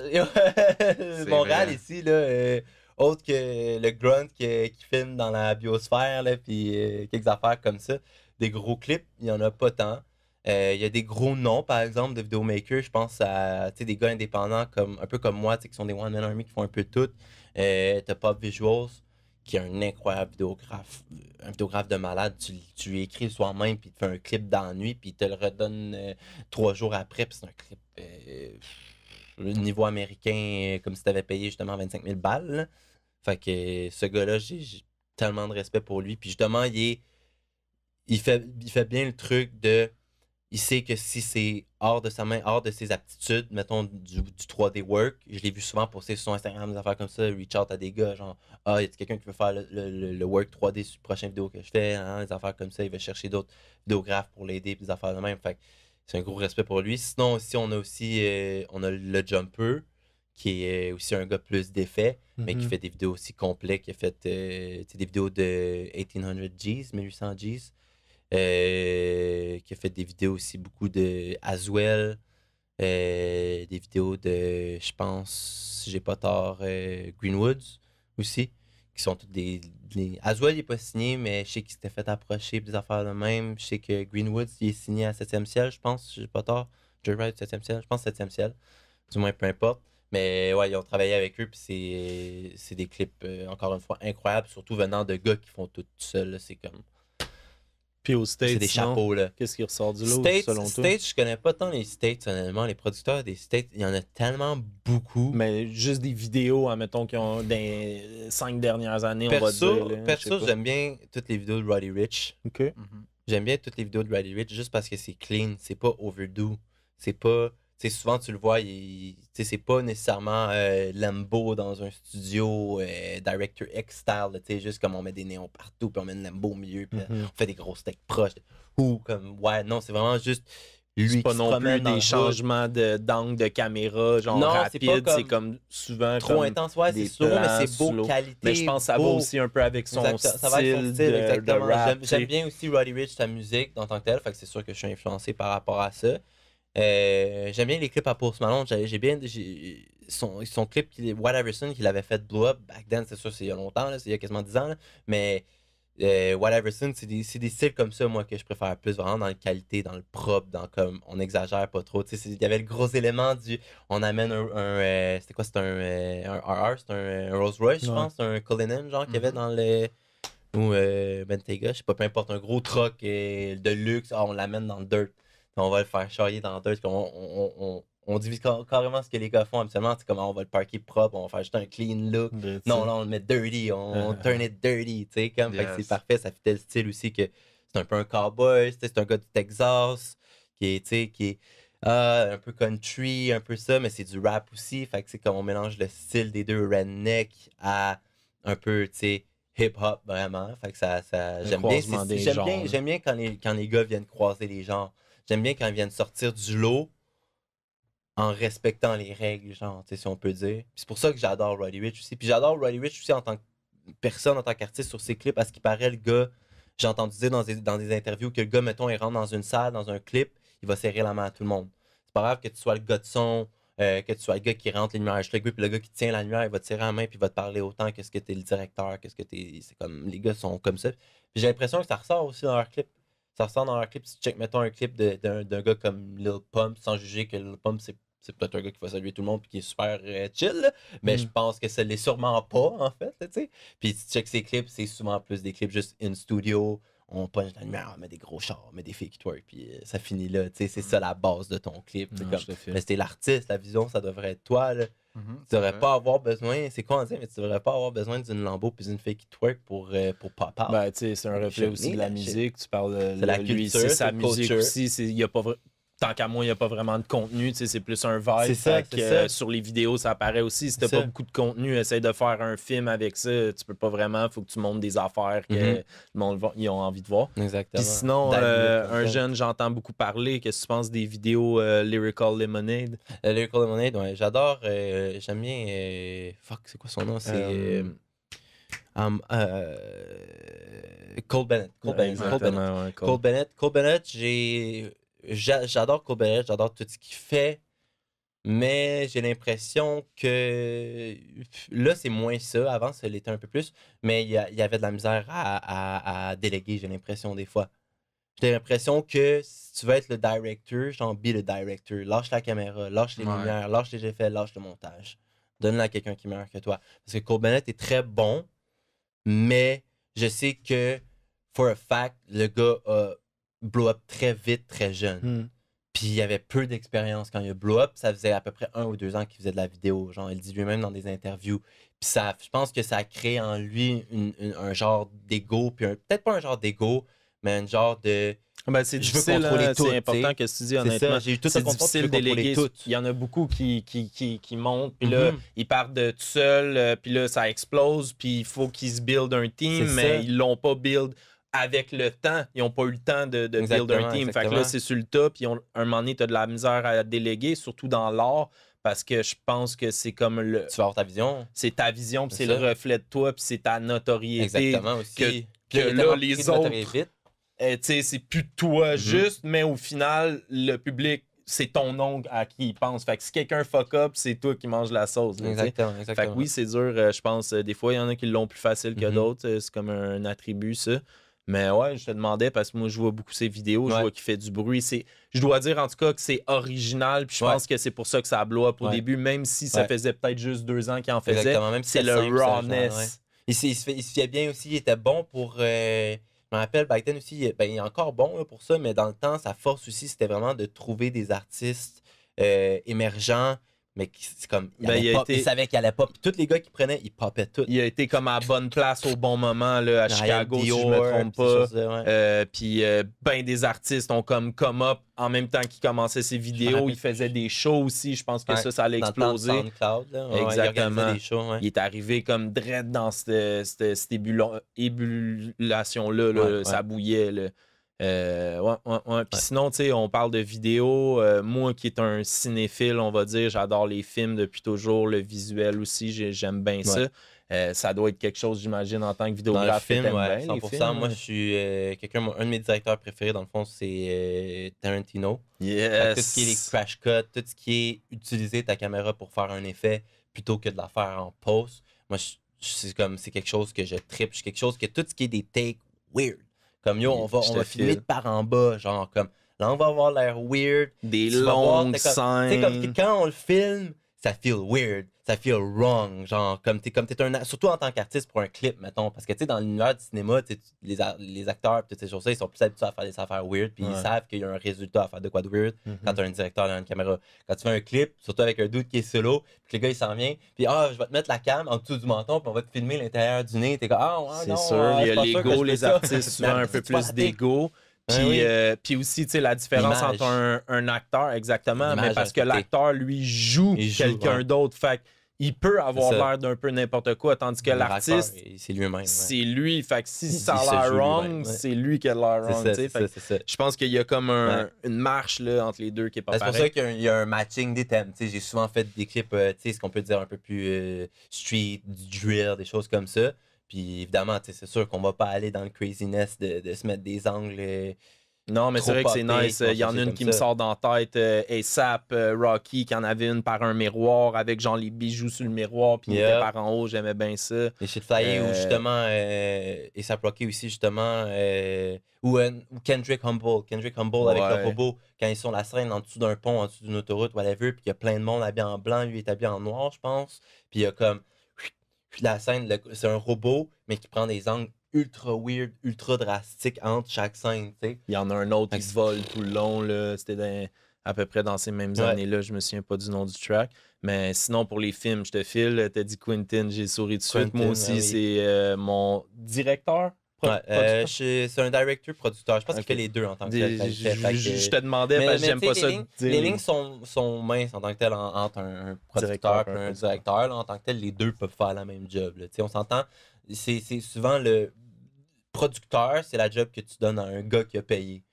Montréal, ici, là... autre que le grunt qui filme dans la biosphère, là, puis quelques affaires comme ça. Des gros clips, il n'y en a pas tant. Il y a des gros noms, par exemple, de vidéomakers. Je pense à des gars indépendants, un peu comme moi, qui sont des One Man Army, qui font un peu tout. T'as Pop Visuals, qui est un incroyable vidéographe. Un vidéographe de malade. Tu lui écris le soir même, puis il te fait un clip dans la nuit, puis il te le redonne 3 jours après, puis c'est un clip... niveau américain, comme si tu avais payé justement 25 000 balles. Là. Fait que ce gars-là, j'ai tellement de respect pour lui. Puis justement, il fait bien le truc de... Il sait que si c'est hors de sa main, hors de ses aptitudes, mettons du 3D work, je l'ai vu souvent poster sur son Instagram des affaires comme ça, reach out à des gars, genre « Ah, y a quelqu'un qui veut faire le work 3D sur la prochaine vidéo que je fais? Hein? » Des affaires comme ça, il va chercher d'autres vidéographes pour l'aider, puis des affaires de même. Fait que c'est un gros respect pour lui. Sinon, aussi, on a le Jumper, qui est aussi un gars plus d'effets, mais qui fait des vidéos aussi complètes, qui a fait des vidéos de 1800 Gs, 1800 Gs, qui a fait des vidéos aussi beaucoup de Aswell, des vidéos de, je pense, si j'ai pas tort, Greenwoods aussi, qui sont toutes des... Aswell n'est pas signé, mais je sais qu'il s'était fait approcher des affaires de même. Je sais que Greenwoods il est signé à 7e ciel, je pense, si j'ai pas tort. Joyride 7e ciel, je pense 7e ciel. Du moins, peu importe. Mais ouais, ils ont travaillé avec eux, puis c'est des clips, encore une fois, incroyables, surtout venant de gars qui font tout seuls. C'est comme... Puis aux States, c'est des chapeaux, là. Qu'est-ce qui ressort du lot, selon toi? States, je connais pas tant les States, honnêtement. Les producteurs des States, il y en a tellement beaucoup. Mais juste des vidéos, admettons, qui ont des 5 dernières années, on va dire. Là, perso, j'aime bien toutes les vidéos de Roddy Ricch. OK. J'aime bien toutes les vidéos de Roddy Ricch juste parce que c'est clean, c'est pas overdo. C'est pas... T'sais, souvent, tu le vois, c'est pas nécessairement Lambo dans un studio Director X style, juste comme on met des néons partout, puis on met une Lambo au milieu, puis on fait des grosses techs proches. Ou comme, ouais, non, c'est vraiment juste lui c'est pas qui se non plus promène dans des le changements d'angle de caméra, genre non, rapide, c'est c'est comme souvent trop comme intense, ouais, c'est des slow, mais plans c'est beau, slow. qualité. Mais je pense que ça va beau. aussi un peu avec son Ça va avec son style style, de exactement. rap. J'aime bien aussi Roddy Ricch, sa musique, en tant que tel, fait que c'est sûr que je suis influencé par rapport à ça. J'aime bien les clips à Post Malone. Son clip, What Everson, qu'il avait fait Blow Up, back then, c'est sûr, c'est il y a longtemps, là, c'est il y a quasiment 10 ans, là, mais What Everson, c'est des styles comme ça, moi, que je préfère plus, vraiment dans la qualité, dans le propre, dans comme, on exagère pas trop. Il y avait le gros élément du, on amène c'était quoi, c'était un RR, c'était un Rolls Royce, je pense, un Cullinan, genre, qu'il y avait dans le, ou Bentayga, je sais pas, peu importe, un gros truck de luxe, on l'amène dans le dirt. On va le faire charrier dans le dirt. On divise carrément ce que les gars font habituellement. C'est comment on va le parker propre, on va faire juste un clean look. Non, là, on le met dirty, on turn it dirty. Tu sais, comme, fait que c'est parfait. Ça fait tel style aussi que c'est un peu un cowboy. C'est un gars du Texas qui est un peu country, un peu ça, mais c'est du rap aussi. Fait que c'est comme on mélange le style des deux redneck à un peu, tu sais, hip-hop vraiment. Fait que j'aime bien. J'aime bien quand les gars viennent croiser les genres. J'aime bien quand ils viennent sortir du lot en respectant les règles, genre, si on peut dire. Puis c'est pour ça que j'adore Roddy Ricch aussi. Puis j'adore Roddy Ricch aussi en tant que personne, en tant qu'artiste sur ses clips, parce qu'il paraît, le gars, j'ai entendu dire dans des interviews que le gars, mettons, il rentre dans une salle, dans un clip, il va serrer la main à tout le monde. C'est pas grave que tu sois le gars de son, que tu sois le gars qui rentre les lumières, puis le gars qui tient la lumière, il va te serrer la main, puis il va te parler autant que ce que t'es le directeur, que ce que t'es. C'est comme, les gars sont comme ça. Puis j'ai l'impression que ça ressort aussi dans leur clip. Ça ressort dans leur clip. Si tu check, mettons, un clip d'un gars comme Lil Pump, sans juger que Lil Pump, c'est peut-être un gars qui va saluer tout le monde et qui est super chill, là. Mais je pense que ça l'est sûrement pas, en fait, tu sais. Puis si tu check ses clips, c'est souvent plus des clips juste in studio. On punch la lumière, on met des gros chars, on met des filles qui twerk, puis ça finit là. Tu sais, c'est ça la base de ton clip. Mais c'était l'artiste, la vision, ça devrait être toi, là. Tu devrais pas avoir besoin, c'est quoi on dit, mais tu devrais pas avoir besoin d'une Lambo puis d'une fille qui twerk pour pop-out. Ben, tu sais, c'est un reflet aussi de la musique. Tu parles de la lui, culture, c'est sa musique culture. aussi. Y a pas tant qu'à moi, il n'y a pas vraiment de contenu. C'est plus un vibe. C'est ça, sur les vidéos, ça apparaît aussi. Si t'as pas beaucoup de contenu, essaye de faire un film avec ça. Tu peux pas vraiment. Il faut que tu montes des affaires que le monde ils ont envie de voir. Exactement. Puis sinon, un jeune, j'entends beaucoup parler. Qu'est-ce que tu penses des vidéos Lyrical Lemonade? Lyrical Lemonade, ouais. J'adore. J'aime bien. Fuck, c'est quoi son nom? C'est. Cole Bennett. Cole Bennett, j'adore Cole Bennett, j'adore tout ce qu'il fait, mais j'ai l'impression que là, c'est moins ça. Avant, ça l'était un peu plus, mais il y avait de la misère à déléguer, j'ai l'impression, des fois. J'ai l'impression que si tu veux être le directeur, genre be le director. Lâche la caméra, lâche les lumières, lâche les effets, lâche le montage. Donne-le à quelqu'un qui est meilleur que toi. Parce que Cole Bennett est très bon, mais je sais que, for a fact, le gars a blow up très vite, très jeune. Puis il avait peu d'expérience quand il a blow up. Ça faisait à peu près 1 ou 2 ans qu'il faisait de la vidéo. Genre, il dit lui-même dans des interviews. Puis je pense que ça a créé en lui un genre d'ego. Puis peut-être pas un genre d'ego, mais un genre de. Ben, c'est difficile, c'est important que tu dis honnêtement. C'est difficile de déléguer. Il y en a beaucoup qui montent, puis là, ils partent de tout seuls, puis là, ça explose, puis il faut qu'ils se build un team, mais ils l'ont pas build avec le temps. Ils n'ont pas eu le temps de build un team. Fait que là, c'est sur le top, puis un moment donné, tu as de la misère à déléguer, surtout dans l'art, parce que je pense que c'est comme le... Tu vas avoir ta vision. C'est ta vision, puis c'est le reflet de toi, puis c'est ta notoriété. Exactement, aussi. Que là, les autres... c'est plus toi juste, mais au final, le public, c'est ton oncle à qui il pense. Fait que si quelqu'un fuck up, c'est toi qui manges la sauce. Là, exactement. Fait que oui, c'est dur, je pense. Des fois, il y en a qui l'ont plus facile que d'autres. C'est comme un attribut, ça. Mais ouais, je te demandais, parce que moi, je vois beaucoup ses vidéos, je vois qu'il fait du bruit. Je dois dire, en tout cas, que c'est original. Puis je pense que c'est pour ça que ça blow up au début, même si ça faisait peut-être juste 2 ans qu'il en faisait. Même si c'est le rawness. Il se fiait bien aussi. Il était bon pour... Je me rappelle, back then aussi, il est encore bon là, pour ça, mais dans le temps, sa force aussi, c'était vraiment de trouver des artistes émergents, mais c'est comme, il savait qu'il allait pas. Puis tous les gars qu'il prenait, ils popaient tout. Il a été comme à la bonne place au bon moment, là, à Chicago, si je me trompe pas. Puis ben des artistes ont comme come up en même temps qu'il commençait ses vidéos. Il faisait des shows aussi. Je pense que ça allait exploser. Dans le SoundCloud, là. Exactement. Des shows, il est arrivé comme dread dans cette ébullition-là. Ça bouillait. Là. Ouais. Puis sinon, tu sais, on parle de vidéo. Moi qui est un cinéphile, on va dire, j'adore les films depuis toujours, le visuel aussi, j'aime bien ça. Ça doit être quelque chose, j'imagine, en tant que vidéographe. Dans le film, bien, 100%. les films, moi, je suis un de mes directeurs préférés, dans le fond, c'est Tarantino. Yes. Tout ce qui est les crash cuts, tout ce qui est utiliser ta caméra pour faire un effet plutôt que de la faire en post. Moi, c'est quelque chose que je trippe. C'est quelque chose que tout ce qui est des takes weird. Comme on va filmer de par en bas, genre comme là on va avoir l'air weird. Des longues scènes. Tu sais, comme quand on le filme, ça feel weird, ça feel wrong, genre comme t'es surtout en tant qu'artiste pour un clip, mettons, parce que tu sais dans l'univers du cinéma, les acteurs toutes ces choses-là, ils sont plus habitués à faire des affaires weird, puis ils savent qu'il y a un résultat à faire de quoi de weird quand t'as un directeur derrière une caméra. Quand tu fais un clip, surtout avec un dude qui est solo, puis que le gars il s'en vient, puis je vais te mettre la cam en dessous du menton, puis on va te filmer l'intérieur du nez, t'es comme c'est sûr, il y a l'ego, les artistes souvent un peu plus d'ego. Puis aussi, tu sais, la différence entre un acteur, exactement, mais parce que l'acteur, lui, joue quelqu'un d'autre. Fait il peut avoir l'air d'un peu n'importe quoi, tandis que l'artiste, c'est lui-même. C'est lui. Fait que si ça a l'air wrong, c'est lui qui a l'air wrong. Je pense qu'il y a comme une marche là, entre les deux qui est pas pareil. C'est pour ça qu'il y a un matching des thèmes. J'ai souvent fait des clips, ce qu'on peut dire un peu plus street, du drill, des choses comme ça. Puis évidemment, c'est sûr qu'on va pas aller dans le craziness de se mettre des angles. Non, mais c'est vrai que c'est nice. Il y en a une qui me sort dans la tête, A$AP, Rocky, qui en avait une par un miroir avec genre les bijoux sur le miroir, puis il était par en haut, j'aimais bien ça. Les Shit Flyers, ou justement, A$AP Rocky aussi, justement, ou Kendrick Humble avec le robot, quand ils sont la scène en dessous d'un pont, en dessous d'une autoroute, whatever, puis il y a plein de monde habillé en blanc, lui est habillé en noir, je pense, puis il y a comme. Puis la scène, c'est un robot, mais qui prend des angles ultra weird, ultra drastiques entre chaque scène, tu sais. Il y en a un autre qui se vole tout le long, là. C'était à peu près dans ces mêmes années-là. Je me souviens pas du nom du track. Mais sinon, pour les films, je te file. T'as dit Quentin, j'ai souri de suite. Moi aussi, c'est mon directeur. C'est un directeur producteur. Je pense qu'il fait les deux en tant que tel. Je te demandais parce que j'aime pas ça. Les lignes sont minces en tant que tel entre un producteur et un directeur. Là, en tant que tel, les deux peuvent faire la même job. Là. On s'entend. C'est souvent le producteur, c'est la job que tu donnes à un gars qui a payé.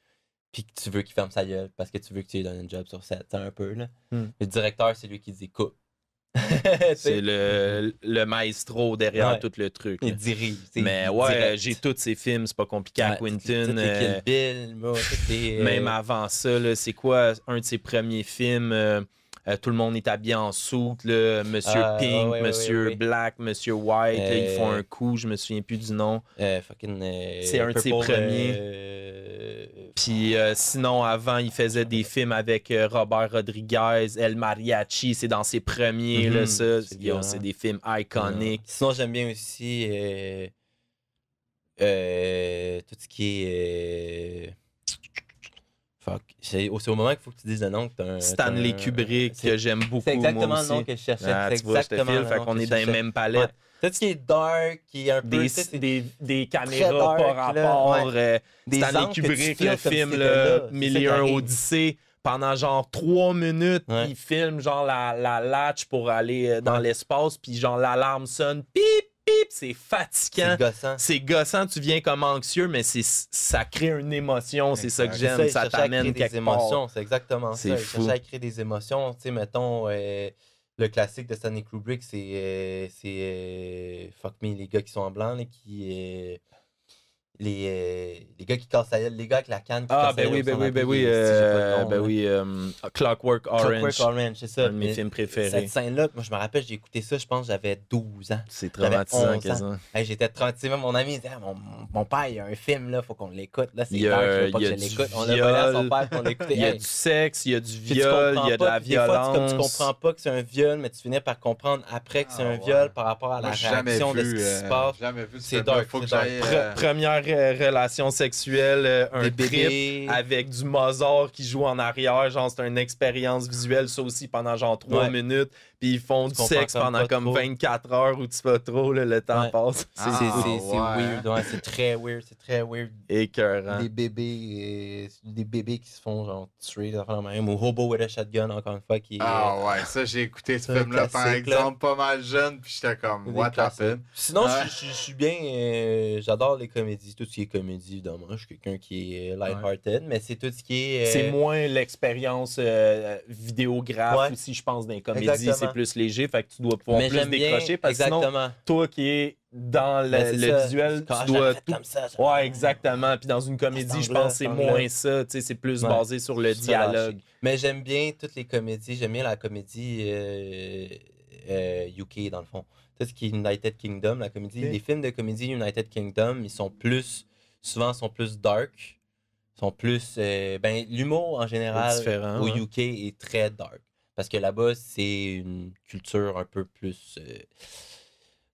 Puis que tu veux qu'il ferme sa gueule parce que tu veux que tu lui donnes un job sur set. Un peu. Là. Le directeur, c'est lui qui dit coupe. C'est le maestro derrière tout le truc. Il dirige. Mais j'ai tous ces films, c'est pas compliqué à Quentin. Même avant ça, c'est quoi un de ses premiers films? Tout le monde est habillé en soute, Monsieur Pink, Monsieur Black, Monsieur White, là, ils font un coup, je me souviens plus du nom. C'est un de ses premiers. Puis sinon, avant, il faisait des films avec Robert Rodriguez, El Mariachi, c'est dans ses premiers, là, ça. C'est des films iconiques. Sinon, j'aime bien aussi tout ce qui est... C'est au moment qu'il faut que tu dises le nom que t'as Stanley Kubrick, que j'aime beaucoup. C'est exactement moi le nom que je cherchais. C'est exactement le nom. Fait qu'on est dans les mêmes palettes. Tout ce qui est dark, qui est un peu. Des caméras par rapport. Stanley Kubrick, le film Mille et un Odyssée. Pendant genre 3 minutes, il filme genre la latch pour aller dans l'espace, puis genre l'alarme sonne, pip! C'est fatigant. C'est gossant, tu viens comme anxieux, mais ça crée une émotion, c'est ça que j'aime. Ça t'amène quelque part. C'est exactement ça. Il cherche à créer des émotions. Tu sais, mettons, le classique de Stanley Kubrick, c'est Fuck Me, les gars qui sont en blanc, là, qui... les gars qui cassent les gars avec la canne qui cassent Clockwork Orange, c'est ça. Un de mes films préférés. Cette scène-là, moi je me rappelle, j'ai écouté ça, je pense j'avais 12 ans. C'est traumatisant quasiment. J'étais traumatisé, mon ami disait mon père, il y a un film là, faut qu'on l'écoute là, c'est clair, je veux pas que je l'écoute. On l'a volé à son père pour l'écouter. Il y a du sexe, il y a du viol, il y a de la violence. Des fois, tu comprends pas que c'est un viol, mais tu finis par comprendre après que c'est un viol par rapport à la réaction de ce qui se passe. C'est dark. Première relation sexuelle, un trip avec du Mozart qui joue en arrière, genre c'est une expérience visuelle, ça aussi pendant genre 3 minutes, puis ils font du sexe pendant comme 24 heures ou tu pas trop, là, le temps passe. C'est weird, c'est très weird. Écœurant. Des bébés qui se font genre tuer, même, ou Hobo with a Shotgun, encore une fois, qui ça j'ai écouté ce film-là par exemple, pas mal jeune, puis j'étais comme what happened? Sinon, je suis bien, j'adore les comédies tout ce qui est comédie, évidemment. Je suis quelqu'un qui est light-hearted, mais c'est tout ce qui est... C'est moins l'expérience vidéographe aussi, je pense, dans les comédies. C'est plus léger, fait que tu dois pouvoir plus décrocher. Parce que sinon, toi qui es dans le visuel, tu dois tout... Comme ça, ouais, exactement. Puis dans une comédie, je pense que c'est moins ça. C'est plus basé sur le dialogue. Mais j'aime bien toutes les comédies. J'aime bien la comédie UK, dans le fond. Tout ce qui est United Kingdom, la comédie. Les films de comédie United Kingdom, ils sont plus... Souvent, sont plus dark. Sont plus... l'humour, en général, différent, au UK est très dark. Parce que là-bas, c'est une culture un peu plus...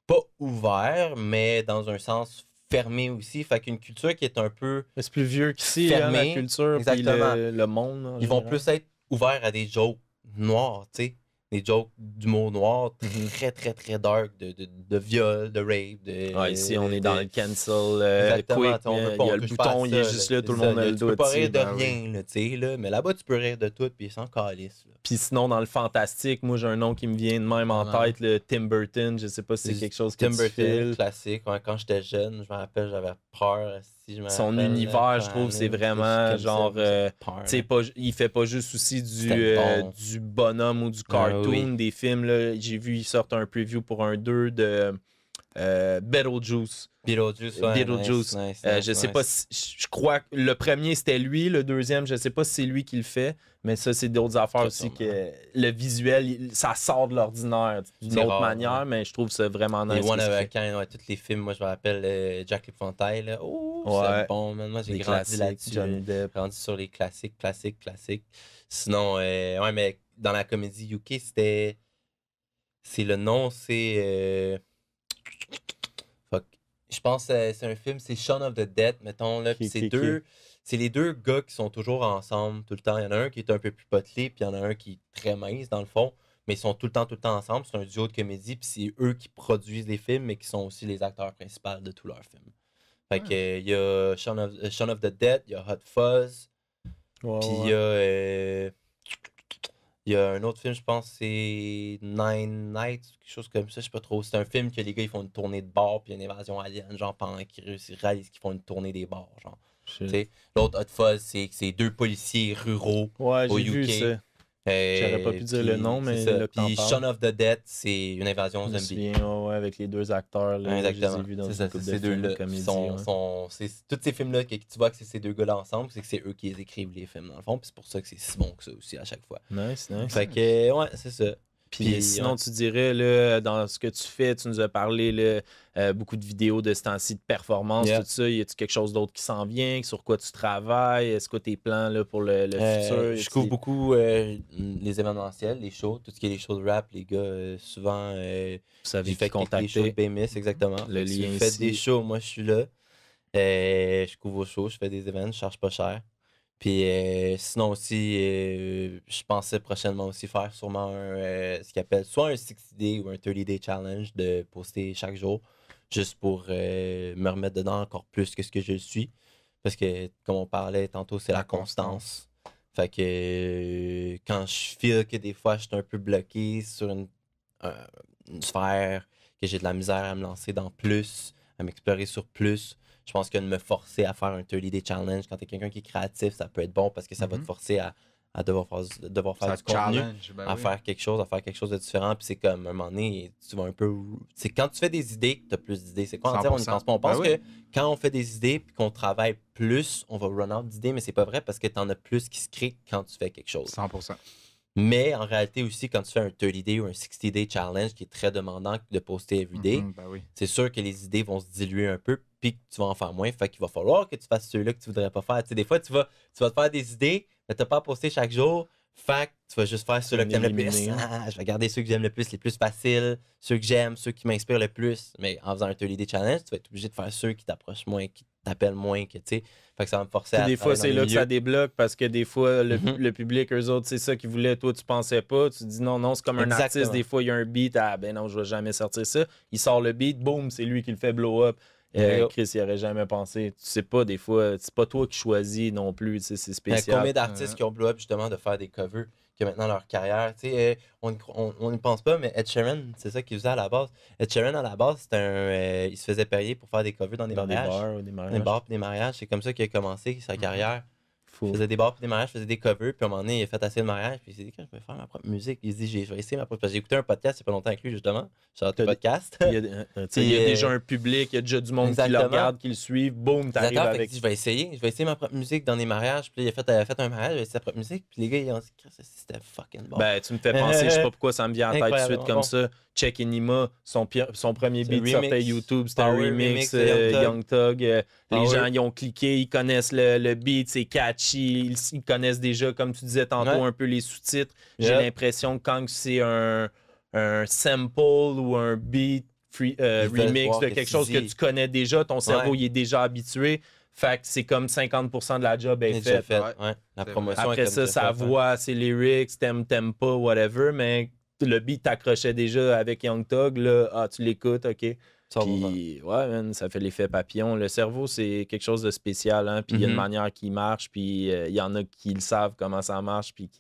pas ouvert, mais dans un sens fermé aussi. Fait qu'une culture qui est un peu... Mais c'est plus vieux qu'ici, la culture, puis le monde. Ils vont plus être ouverts à des jokes noirs, tu sais. Des jokes d'humour noir très, très, très dark, de viol, de rape. Ici, on est dans le cancel quick. Il y a le bouton, il est juste là, tout le monde a le doigt. Tu peux pas rire de rien, là, tu sais, là. Mais là-bas, tu peux rire de tout, puis sans calice. Puis sinon, dans le fantastique, moi, j'ai un nom qui me vient de même en tête, le Tim Burton. Je sais pas si c'est quelque chose que tu files. Classique. Quand j'étais jeune, je me rappelle, j'avais peur. Son univers, je trouve, c'est vraiment genre... il fait pas juste aussi du bonhomme ou du cartoon, des films. Là, j'ai vu, ils sortent un preview pour un 2 de Beetlejuice. Beetlejuice. Je sais pas si... Je crois que le premier, c'était lui. Le deuxième, je sais pas si c'est lui qui le fait. Mais ça, c'est d'autres affaires aussi que le visuel, ça sort de l'ordinaire d'une autre manière, mais je trouve ça vraiment nice. Les One of a Kind, tous les films, moi je me rappelle Jack l'Épouvantail. Oh, c'est bon, man. Moi j'ai grandi là-dessus. Johnny Depp. Grandi sur les classiques. Sinon, mais dans la comédie UK, c'est le nom, c'est. Fuck. Je pense que c'est un film, c'est Shaun of the Dead, mettons, là. Puis c'est les deux gars qui sont toujours ensemble tout le temps. Il y en a un qui est un peu plus potelé, puis il y en a un qui est très mince dans le fond. Mais ils sont tout le temps ensemble. C'est un duo de comédie, puis c'est eux qui produisent les films, mais qui sont aussi les acteurs principaux de tous leurs films. Fait que il y a Shaun of the Dead, il y a Hot Fuzz, puis il y a un autre film, je pense, c'est Nine Nights, quelque chose comme ça, je sais pas trop. C'est un film que les gars ils font une tournée de bar, puis il y a une évasion alien, genre pendant qu'ils réalisent qu'ils font une tournée des bars, genre. L'autre Hot Fuzz, c'est deux policiers ruraux au UK. Vu ça. J'aurais pas pu dire le nom, mais là que puis Shaun of the Dead, c'est une invasion zombie. Je me souviens, avec les deux acteurs. Là, exactement. Je les ai vus dans une couple de films de comédie. Tous ces films-là, que tu vois que c'est ces deux gars-là ensemble, c'est que c'est eux qui les écrivent les films, dans le fond. Puis c'est pour ça que c'est si bon que ça aussi à chaque fois. Nice. Fait que, ouais, c'est ça. Puis sinon, tu dirais, là, dans ce que tu fais, tu nous as parlé là, beaucoup de vidéos de ce temps-ci de performance, tout ça. Y a-tu quelque chose d'autre qui s'en vient? Sur quoi tu travailles? Est-ce que tes plans là, pour le futur? Je couvre beaucoup les événementiels, les shows, tout ce qui est les shows de rap, les gars, souvent. Vous savez, fait contacter. Les shows de BMIS, exactement. Le lien si vous faites des shows, moi je suis là. Je couvre vos shows, je fais des événements, je charge pas cher. Puis sinon aussi, je pensais prochainement aussi faire sûrement ce qu'ils appellent soit un 60-day ou un 30-day challenge de poster chaque jour, juste pour me remettre dedans encore plus que ce que je suis. Parce que, comme on parlait tantôt, c'est la constance. Fait que quand je feel que des fois je suis un peu bloqué sur une sphère, que j'ai de la misère à me lancer dans plus, à m'explorer sur plus, je pense que de me forcer à faire un 30-day challenge, quand tu es quelqu'un qui est créatif, ça peut être bon parce que ça va te forcer à devoir faire du contenu, à faire quelque chose de différent. Puis c'est comme, à un moment donné, tu vas un peu... C'est quand tu fais des idées que tu as plus d'idées. C'est quoi en dire, on y pense pas. On pense que quand on fait des idées puis qu'on travaille plus, on va run out d'idées, mais c'est pas vrai parce que tu en as plus qui se créent quand tu fais quelque chose. 100%. Mais en réalité aussi, quand tu fais un 30-day ou un 60-day challenge qui est très demandant de poster everyday, c'est sûr que les idées vont se diluer un peu puis que tu vas en faire moins. Fait qu'il va falloir que tu fasses ceux-là que tu voudrais pas faire. Tu sais, des fois, tu vas te faire des idées, mais tu n'as pas à poster chaque jour. Fait que tu vas juste faire ceux-là que tu aimes le plus. Je vais garder ceux que j'aime le plus, les plus faciles, ceux que j'aime, ceux qui m'inspirent le plus. Mais en faisant un 30-day challenge, tu vas être obligé de faire ceux qui t'approchent moins, qui t'appellent moins, que tu sais. Fait que ça va me forcer à. Des fois, c'est là que ça débloque parce que des fois, le public, eux autres, c'est ça qu'ils voulaient. Toi, tu pensais pas. Tu te dis non, c'est comme un artiste. Des fois, il y a un beat. Ah, ben non, je vais jamais sortir ça. Il sort le beat, boum, c'est lui qui le fait blow up. Chris, il aurait jamais pensé. Tu sais pas, des fois, c'est pas toi qui choisis non plus. C'est spécial. Combien d'artistes qui ont blow up justement de faire des covers? que maintenant leur carrière. Tu sais, on n'y pense pas, mais Ed Sheeran, c'est ça qu'il faisait à la base. Ed Sheeran, à la base, il se faisait payer pour faire des covers dans des mariages. Des bars ou des mariages. Des bars et des mariages. C'est comme ça qu'il a commencé sa carrière. Fou. Il faisait des bars et des mariages, il faisait des covers, puis à un moment donné, il a fait assez de mariages, puis il s'est dit, quand je vais faire ma propre musique, il s'est dit, je vais essayer ma propre. Parce que j'ai écouté un podcast il n'y a pas longtemps avec lui, justement. J'ai hâte podcast. Il y a déjà un public, il y a déjà du monde qui le regarde, qui le suit. Boum, t'arrives avec. Je vais essayer ma propre musique dans des mariages. Puis il a fait un mariage, il a essayé sa propre musique. Puis les gars, ils ont dit, c'était fucking bon. Ben, tu me fais penser, je sais pas pourquoi ça me vient en tête tout de suite comme ça. Check Enima, son premier beat sortait YouTube, c'était un remix, Young Thug. Les gens, ils ont cliqué, ils connaissent le beat, c'est catchy, ils connaissent déjà, comme tu disais tantôt, un peu les sous-titres. J'ai l'impression que quand c'est un sample ou un beat remix de quelque chose que tu connais déjà, ton cerveau il est déjà habitué. Fait que c'est comme 50% de la job est faite. La promotion. Après ça, sa voix, ses lyrics, t'aimes pas, whatever, mais le beat t'accrochait déjà avec Young Thug, là, tu l'écoutes, ok. Puis, ouais, man, ça fait l'effet papillon. Le cerveau, c'est quelque chose de spécial, hein, puis il y a une manière qui marche, puis il y en a qui le savent comment ça marche, puis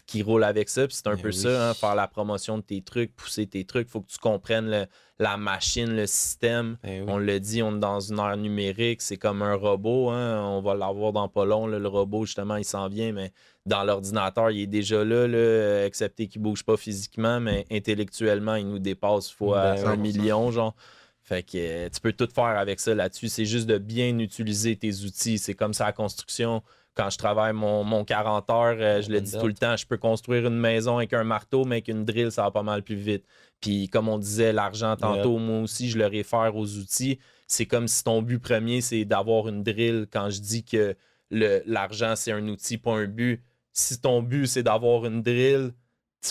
qui roulent avec ça. Puis c'est un peu ça, hein, faire la promotion de tes trucs, pousser tes trucs. Il faut que tu comprennes la machine, le système. On le dit, on est dans une ère numérique. C'est comme un robot. Hein, on va l'avoir dans pas long. Là, le robot, justement, il s'en vient, mais dans l'ordinateur, il est déjà là, excepté qu'il ne bouge pas physiquement, mais intellectuellement, il nous dépasse fois 1 million, genre. Fait que tu peux tout faire avec ça là-dessus. C'est juste de bien utiliser tes outils. C'est comme ça la construction. Quand je travaille mon 40 heures, je le dis tout le temps, je peux construire une maison avec un marteau, mais avec une drill, ça va pas mal plus vite. Puis comme on disait, l'argent tantôt, moi aussi, je le réfère aux outils. C'est comme si ton but premier, c'est d'avoir une drill. Quand je dis que l'argent, c'est un outil, pas un but. Si ton but, c'est d'avoir une drill,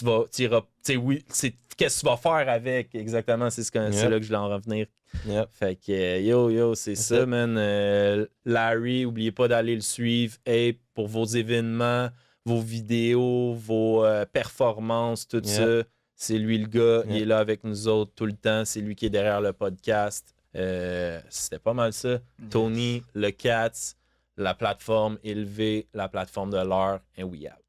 oui, qu'est-ce que tu vas faire avec exactement, c'est là que je voulais en revenir. Fait que c'est ça, man. Larry, n'oubliez pas d'aller le suivre. Hey, pour vos événements, vos vidéos, vos performances, tout ça, c'est lui le gars. Il est là avec nous autres tout le temps. C'est lui qui est derrière le podcast. C'était pas mal ça. Tony, le Cats, la plateforme élevée, la plateforme de l'heure, and we out.